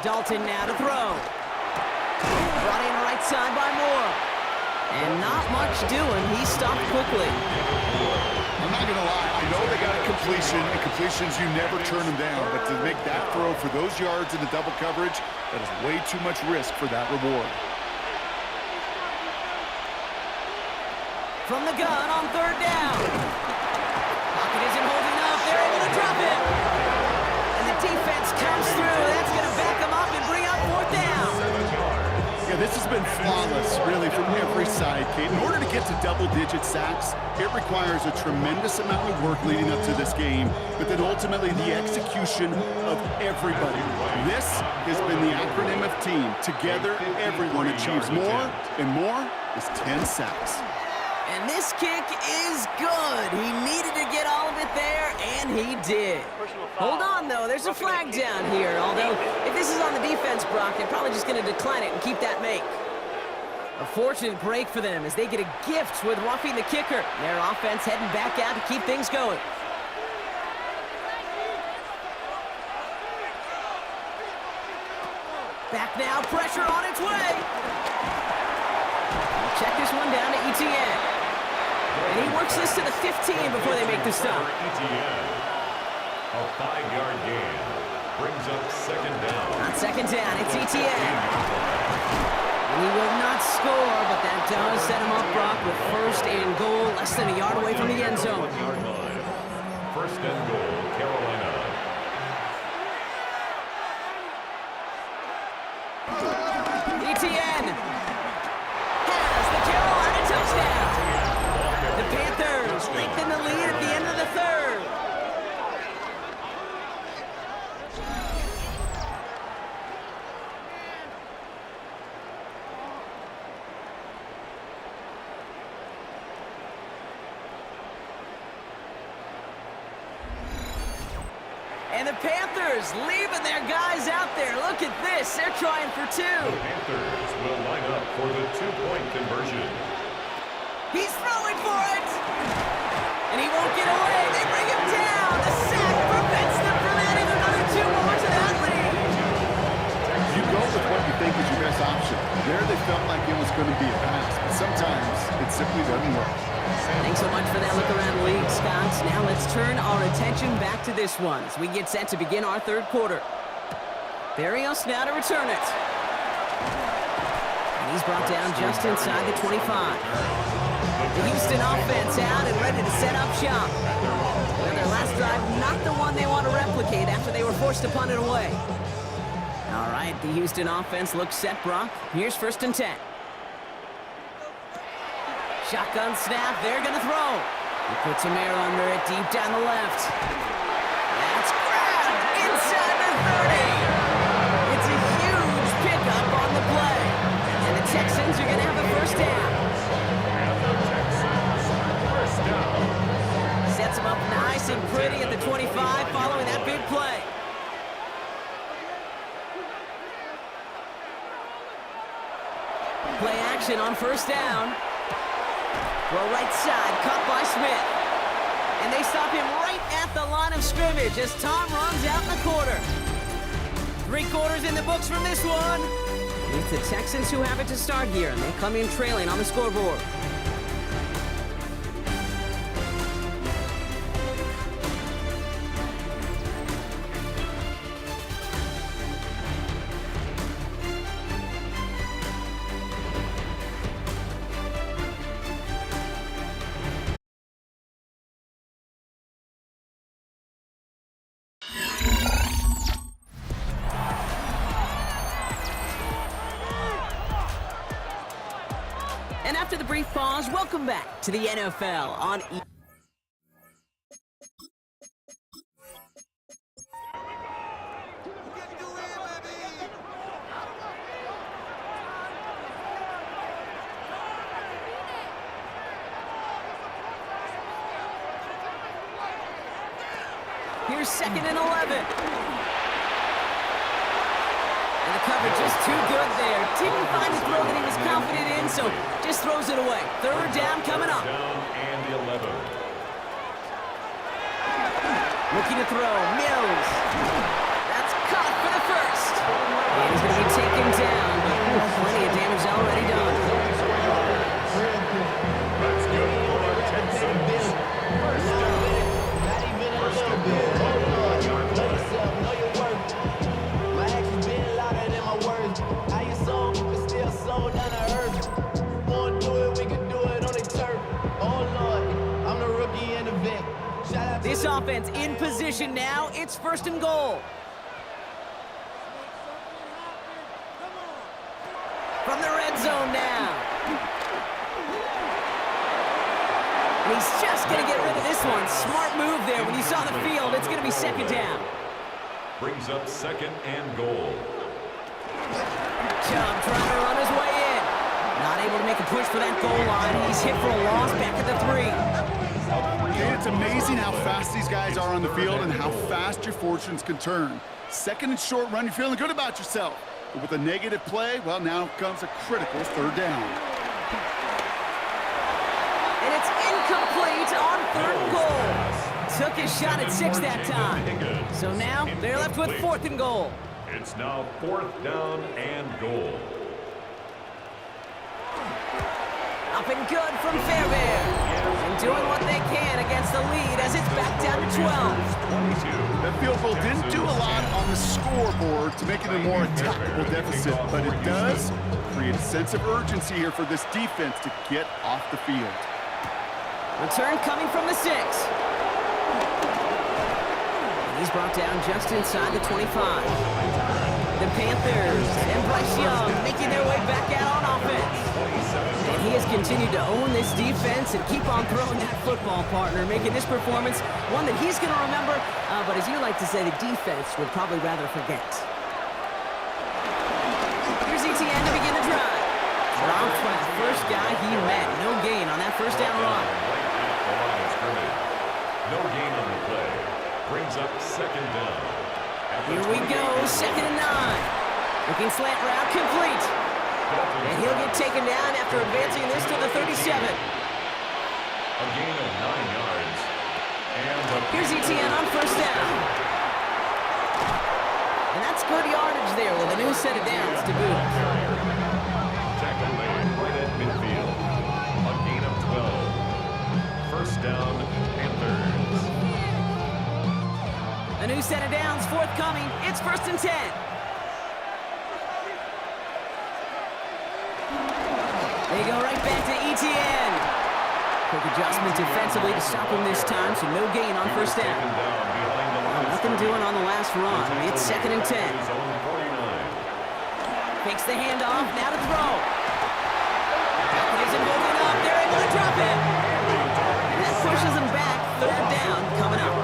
Dalton now to throw. Brought in right side by Moore. And not much doing. He stopped quickly. I'm not going to lie. I know they got a completion, and completions, you never turn them down. But to make that throw for those yards in the double coverage, that is way too much risk for that reward. From the gun on third down. Pocket isn't holding up. They're able to drop it. And the defense comes through. That's going to back them up and bring up fourth down. Yeah, this has been flawless, really, from every side, Cade. In order to get to double-digit sacks, it requires a tremendous amount of work leading up to this game, but then ultimately the execution of everybody. This has been the acronym of team. Together, everyone achieves more, and more is 10 sacks. And this kick is good. He needed to get all of it there, and he did. Hold on, though. There's a flag down here. Although, if this is on the defense, Brock, they're probably just going to decline it and keep that make. A fortunate break for them as they get a gift with roughing the kicker. Their offense heading back out to keep things going. Back now, pressure on its way. Check this one down to ETN. And he works this to the 15 before they make the stop. A 5-yard gain brings up second down. On second down, it's ETN. And he will not score, but that does set him up, Brock, with first and goal, less than a yard away from the end zone. First and goal, Carolina. ETN has the Carolina touchdown. The Panthers lengthen the lead at the end of the third. And the Panthers leaving their guys out there. Look at this. They're trying for two. The Panthers will line up for the two-point conversion. He's throwing for it. And he won't get away. They bring him down. The sack prevents them from adding another 2 more to that lead. You go with what you think is your best option. There they felt like it was going to be a pass, but sometimes it simply doesn't work. Thanks so much for that look around the league, Scott. Now let's turn our attention back to this one as we get set to begin our third quarter. Berrios now to return it. And he's brought down just inside the 25. The Houston offense out and ready to set up shop. Well, their last drive, not the one they want to replicate after they were forced to punt it away. All right, the Houston offense looks set, Brock. Here's first and 10. Shotgun snap, they're going to throw. He puts some air under it, deep down the left. That's grabbed inside the 30. It's a huge pickup on the play. And the Texans are going to have a first down. And the Texans, first down. Sets them up nice and pretty at the 25 following that big play. Play action on first down. Well, right side, caught by Smith. And they stop him right at the line of scrimmage as Tom runs out in the quarter. 3 quarters in the books from this one. It's the Texans who have it to start here, and they come in trailing on the scoreboard. And after the brief pause, welcome back to the NFL on Here's second and 11. And the coverage is too good there. Didn't find a throw that he was confident in, so just throws it away. Third down coming up. Down and 11. Looking to throw. Mills. That's caught for the first. And he's going to be taken down, but plenty of damage already done. That's good for our Texans. First down. First and goal. This offense in position now. It's first and goal. From the red zone now. And he's just going to get rid of this one. Smart move there. When you saw the field, it's going to be second down. Brings up second and goal. Chubb trying to run his way in. Not able to make a push for that goal line. He's hit for a loss back at the 3. Okay, it's amazing how fast these guys are on the field and how fast your fortunes can turn. Second and short run, you're feeling good about yourself. But with a negative play, well, now comes a critical third down. And it's incomplete on third and goal. Took his shot at 6 that time. So now they're left with fourth and goal. It's now fourth down and goal. Up and good from Fairbairn. And doing what they can against the lead as it's back down to 12. That field goal didn't do a lot on the scoreboard to make it a more attackable deficit, but it does create a sense of urgency here for this defense to get off the field. Return coming from the 6. And he's brought down just inside the 25. The Panthers and Bryce Young making their way back out on offense. And he has continued to own this defense and keep on throwing that football, partner, making this performance one that he's going to remember, but as you like to say, the defense would probably rather forget. Here's ETN to begin the drive. Dropped by the first guy he met. No gain on that first down run. No gain on the play. Brings up second down. Here we go, second and 9. Looking slant route, complete. And he'll get taken down after advancing this to the 37. A gain of 9 yards. And here's ETN on first down. And that's good yardage there with a new set of downs to boot. Tackle made right at midfield. A gain of 12. First down, Panthers. A new set of downs forthcoming. It's first and 10. They go right back to ETN. Quick adjustment defensively to stop him this time, so no gain on first down. Nothing doing on the last run. It's second and 10. Takes the handoff, now to throw. Isn't moving up, they're able to drop it. And that pushes him back, third down coming up.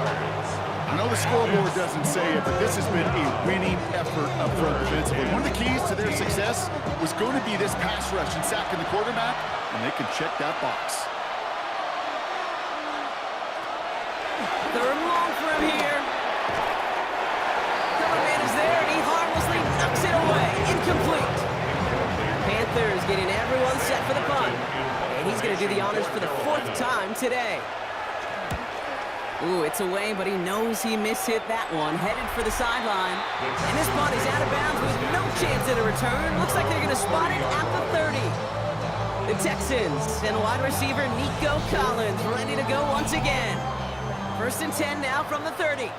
I know the scoreboard doesn't say it, but this has been a winning effort up front defensively. One of the keys to their success was going to be this pass rush and sacking the quarterback, and they can check that box. Third and long for him here. Cover man is there, and he harmlessly knocks it away. Incomplete. Panthers getting everyone set for the punt. And he's going to do the honors for the 4th time today. Ooh, it's away, but he knows he mishit that one. Headed for the sideline. And this punt is out of bounds with no chance at a return. Looks like they're going to spot it at the 30. The Texans and wide receiver Nico Collins ready to go once again. First and 10 now from the 30.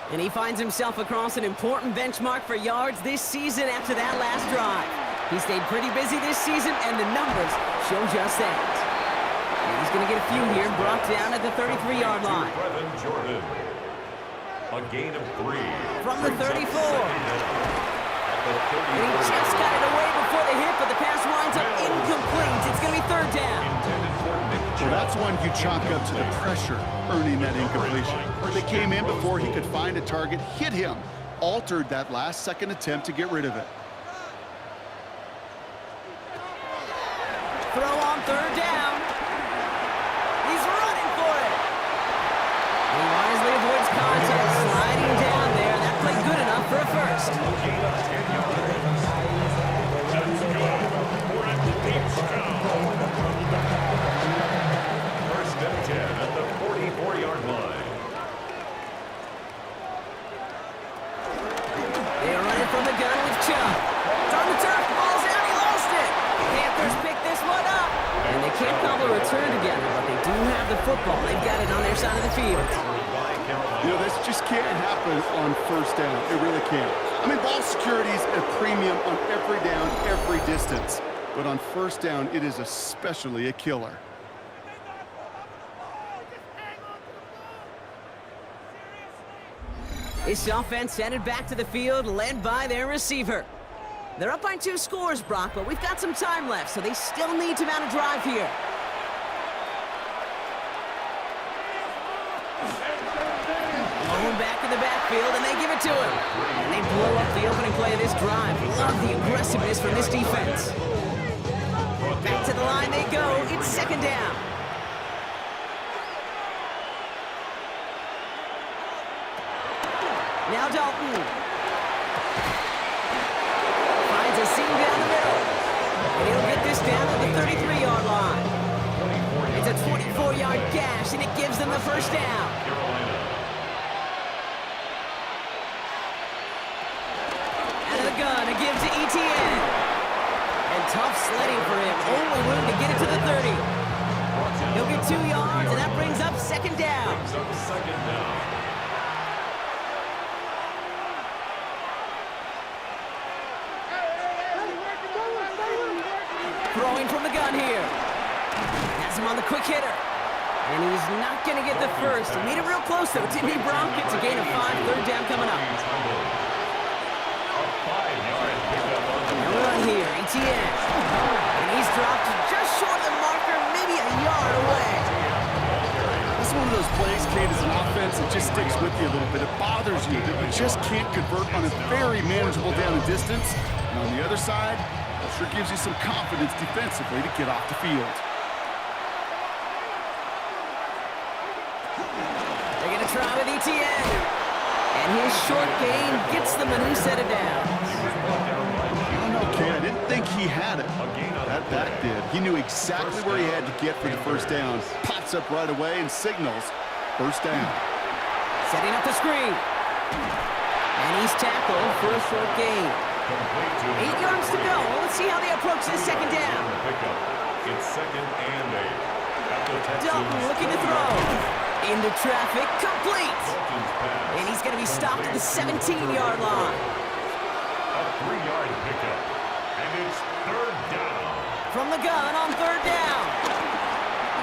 And he finds himself across an important benchmark for yards this season after that last drive. He stayed pretty busy this season, and the numbers show just that. He's going to get a few here, brought down at the 33-yard line. Brevin Jordan. A gain of 3. From the 34. And he just got it away before the hit, but the pass winds up incomplete. It's going to be third down. Well, that's one you chalk up to the pressure, earning that incompletion. They came in before he could find a target, hit him, altered that last-second attempt to get rid of it. Throw on third down. He's running for it. He wisely avoids contact, sliding down there. That played good enough for a first. First and 10 at the 44-yard line. football. They've got it on their side of the field. You know, this just can't happen on first down. It really can't. I mean, ball security is a premium on every down, every distance. But on first down, it is especially a killer. This offense headed back to the field, led by their receiver. They're up by 2 scores, Brock, but we've got some time left, so they still need to mount a drive here. Going back in the backfield, and they give it to him. And they blow up the opening play of this drive. Love the aggressiveness from this defense. Back to the line they go. It's second down. Now Dalton. Finds a seam down the middle. And he'll get this down to the 33-yard line. It's a 24-yard gash, and it gives them the first down. Out of the gun, it gives to Etienne. And tough sledding for him. Only room to get it to the 30. He'll get 2 yards, and that brings up second down. Throwing from the gun here. Has him on the quick hitter. And he's not going to get the first. He made it real close, though, didn't he, Bronk? It's a gain of 5, third down coming up. No run here, Etienne. And he's dropped just short of the marker, maybe a yard away. This is one of those plays, Cade, as an offense, it just sticks with you a little bit. It bothers you. You just can't convert on a very manageable down and distance. And on the other side, it sure gives you some confidence defensively to get off the field. They're going to try with Etienne. And his short gain gets them a new set of downs. I don't know, Cade. I didn't think he had it. That back did. He knew exactly where he had to get for the first down. Pops up right away and signals first down. Setting up the screen. And he's tackled for a short gain. 8 yards to go. Well, let's see how they approach this second down. It's second and 8. Dalton looking to throw. Into traffic, complete. And he's going to be stopped at the 17-yard line. A 3-yard pickup. And it's third down. From the gun on third down.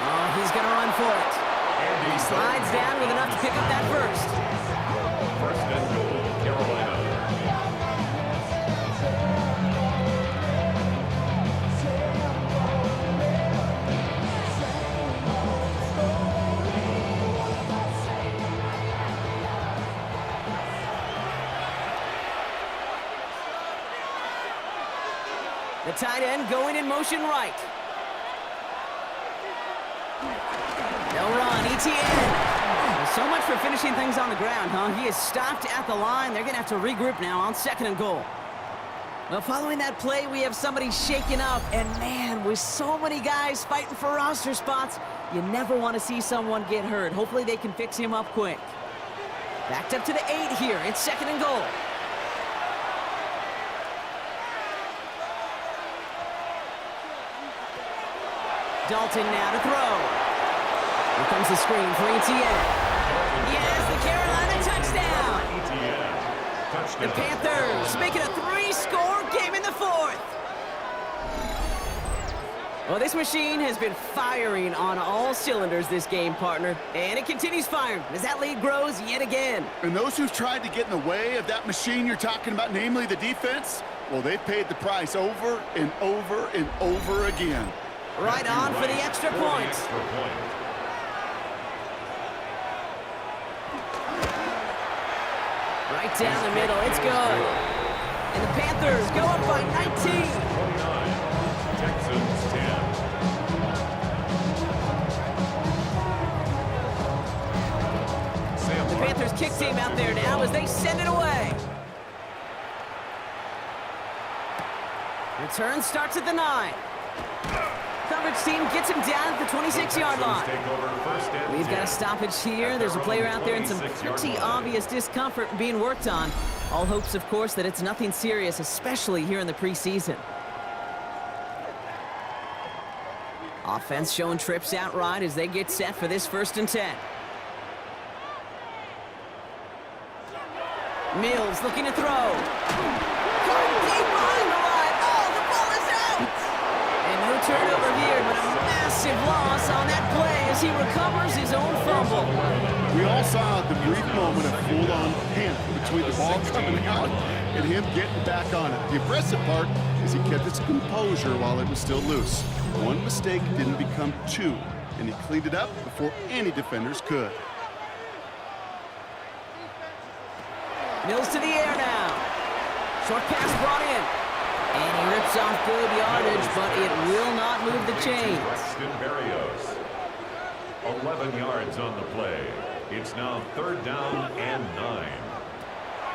Oh, he's going to run for it. And he slides down with enough to pick up that first. First and goal, Carolina. The tight end going in motion right. They'll run, Etienne. So much for finishing things on the ground, huh? He is stopped at the line. They're going to have to regroup now on second and goal. Well, following that play, we have somebody shaken up. And, man, with so many guys fighting for roster spots, you never want to see someone get hurt. Hopefully they can fix him up quick. Backed up to the 8 here. It's second and goal. Dalton now to throw. Here comes the screen for Etienne. Yes, the Carolina touchdown. The Panthers make it a 3-score game in the 4th. Well, this machine has been firing on all cylinders this game, partner. And it continues firing as that lead grows yet again. And those who've tried to get in the way of that machine you're talking about, namely the defense, well, they've paid the price over and over and over again. Right on for the extra point. Right down the middle, it's good. And the Panthers go up by 19. 29, Texans 10. The Panthers kick team out there now as they send it away. Return starts at the 9. Coverage team gets him down at the 26-yard line. We've got a stoppage here. There's a player out there in some pretty obvious discomfort being worked on. All hopes, of course, that it's nothing serious, especially here in the preseason. Offense showing trips out right as they get set for this 1st and 10. Mills looking to throw. Going deep behind the line. Oh, the ball is out! And no turnover here, but a massive loss on that play as he recovers his own fumble. We all saw the brief moment of full-on panic between the ball coming out and him getting back on it. The impressive part is he kept his composure while it was still loose. One mistake didn't become two, and he cleaned it up before any defenders could. Mills to the air now. Short pass brought in. And he rips off good yardage, but it will not move the chains. Braxton Berrios. 11 yards on the play. It's now 3rd down and 9.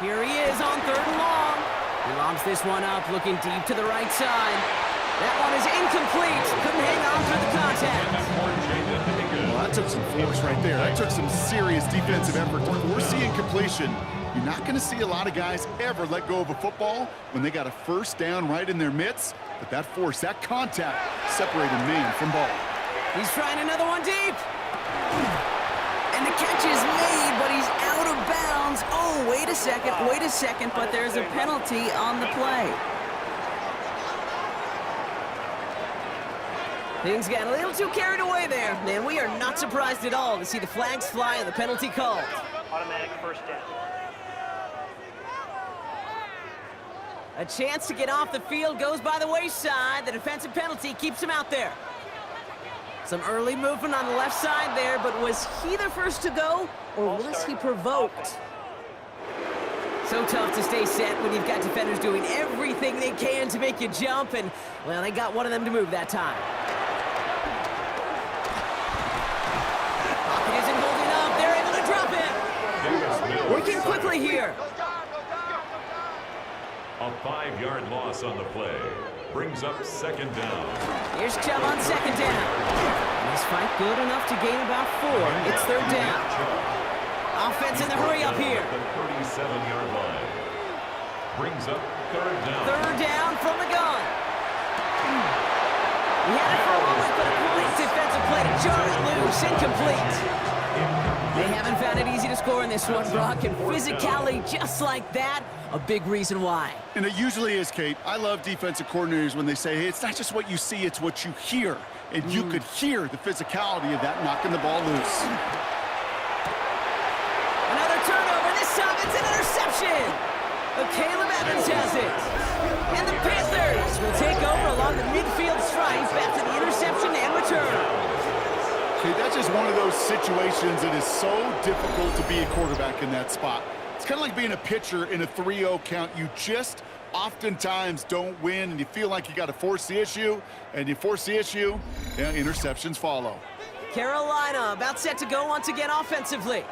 Here he is on 3rd and long. He lobs this one up, looking deep to the right side. That one is incomplete. Couldn't hang on through the contact. Well, that took some force right there. That took some serious defensive effort to force the incompletion. You're not going to see a lot of guys ever let go of a football when they got a 1st down right in their midst. But that force, that contact, separated man from ball. He's trying another one deep. And the catch is made, but he's out of bounds. Oh, wait a second, but there's a penalty on the play. Things got a little too carried away there, and we are not surprised at all to see the flags fly and the penalty called. Automatic 1st down. A chance to get off the field goes by the wayside. The defensive penalty keeps him out there. Some early movement on the left side there, but was he the first to go, or was he provoked? So tough to stay set when you've got defenders doing everything they can to make you jump, and, well, they got one of them to move that time. Pocket isn't holding up. They're able to drop it. Working quickly here. A 5-yard loss on the play. Brings up 2nd down. Here's Chubb on 2nd down. This fight good enough to gain about 4. It's 3rd down. Offense in the hurry up here. The 37-yard line. Brings up 3rd down. 3rd down from the gun. He had it for a moment, but a great defensive play to jar it loose. Incomplete. They haven't found it easy to score in this one, Brock, and physicality just like that, a big reason why. And it usually is, Kate. I love defensive coordinators when they say, hey, it's not just what you see, it's what you hear. And you could hear the physicality of that knocking the ball loose. Another turnover. This time it's an interception. But Caleb Evans has it. And the Panthers will take over along the midfield stripe after the interception and return. Okay, that's just one of those situations that is so difficult to be a quarterback in that spot. It's kind of like being a pitcher in a 3-0 count. You just oftentimes don't win, and you feel like you got to force the issue, and you force the issue, and interceptions follow. Carolina about set to go once again offensively.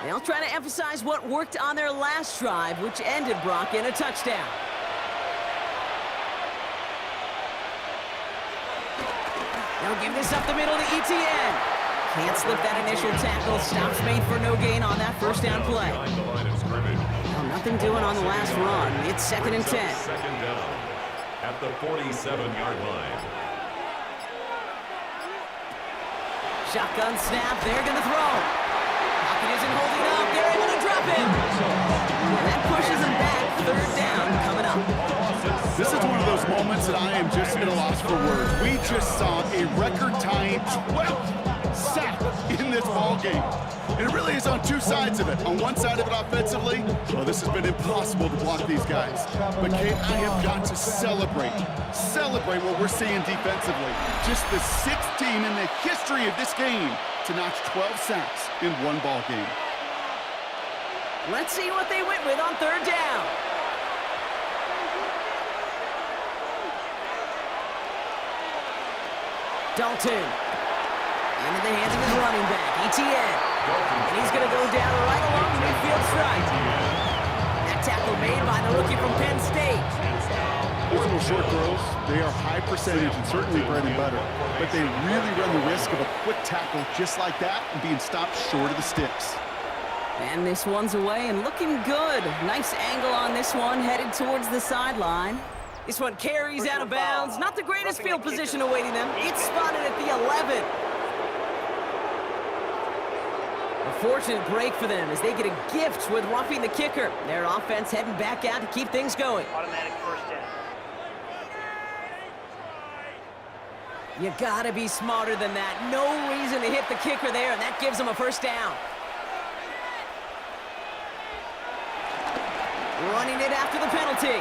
They'll try to emphasize what worked on their last drive, which ended, Brock, in a touchdown. They'll give this up the middle to Etienne. Can't slip that initial tackle. Stops made for no gain on that 1st down play. Well, nothing doing on the last run. It's 2nd and 10. 2nd down at the 47-yard line. Shotgun snap. They're going to throw. Pocket isn't holding up. They're able to drop it. And that pushes them back. 3rd down coming up. This is one of those moments that I am just at a loss for words. We just saw a record-tying 12th sack in this ball game. And it really is on two sides of it. On one side of it offensively, well, this has been impossible to block these guys. But, Kate, I have got to celebrate what we're seeing defensively. Just the 6th team in the history of this game to notch 12 sacks in one ball game. Let's see what they went with on 3rd down. Dalton. Into the hands of his running back, Etienne. And he's going to go down right along the midfield stripe. That tackle made by the rookie from Penn State. Those little short throws, they are high percentage and certainly bread and butter. But they really run the risk of a quick tackle just like that and being stopped short of the sticks. And this one's away and looking good. Nice angle on this one, headed towards the sideline. This one carries out of bounds. Not the greatest field position awaiting them. It's spotted at the 11. A fortunate break for them as they get a gift with roughing the kicker. Their offense heading back out to keep things going. Automatic first down. You gotta be smarter than that. No reason to hit the kicker there, and that gives them a first down. Running it after the penalty.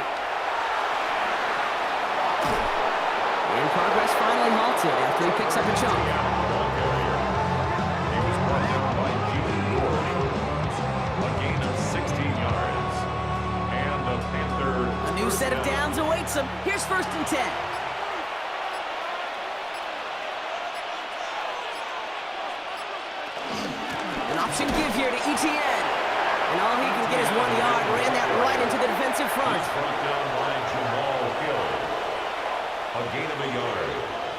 And progress finally halted after he picks up a chunk. He was brought down by Jaylin Smith. A gain of 16 yards. And the Panthers. A new set of downs awaits them. Here's 1st and 10. An option give here to ETN. And all he can get is 1 yard. Ran that right into the defensive front. He's brought down by Jamal Hill. A gain of a yard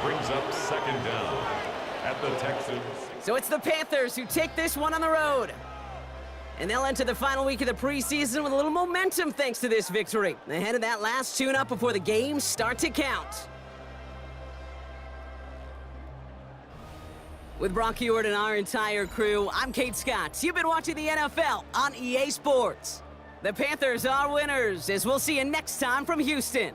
brings up 2nd down at the Texans. So it's the Panthers who take this one on the road. And they'll enter the final week of the preseason with a little momentum thanks to this victory. Ahead of that last tune-up before the games start to count. With Brock Ewart and our entire crew, I'm Kate Scott. You've been watching the NFL on EA Sports. The Panthers are winners, as we'll see you next time from Houston.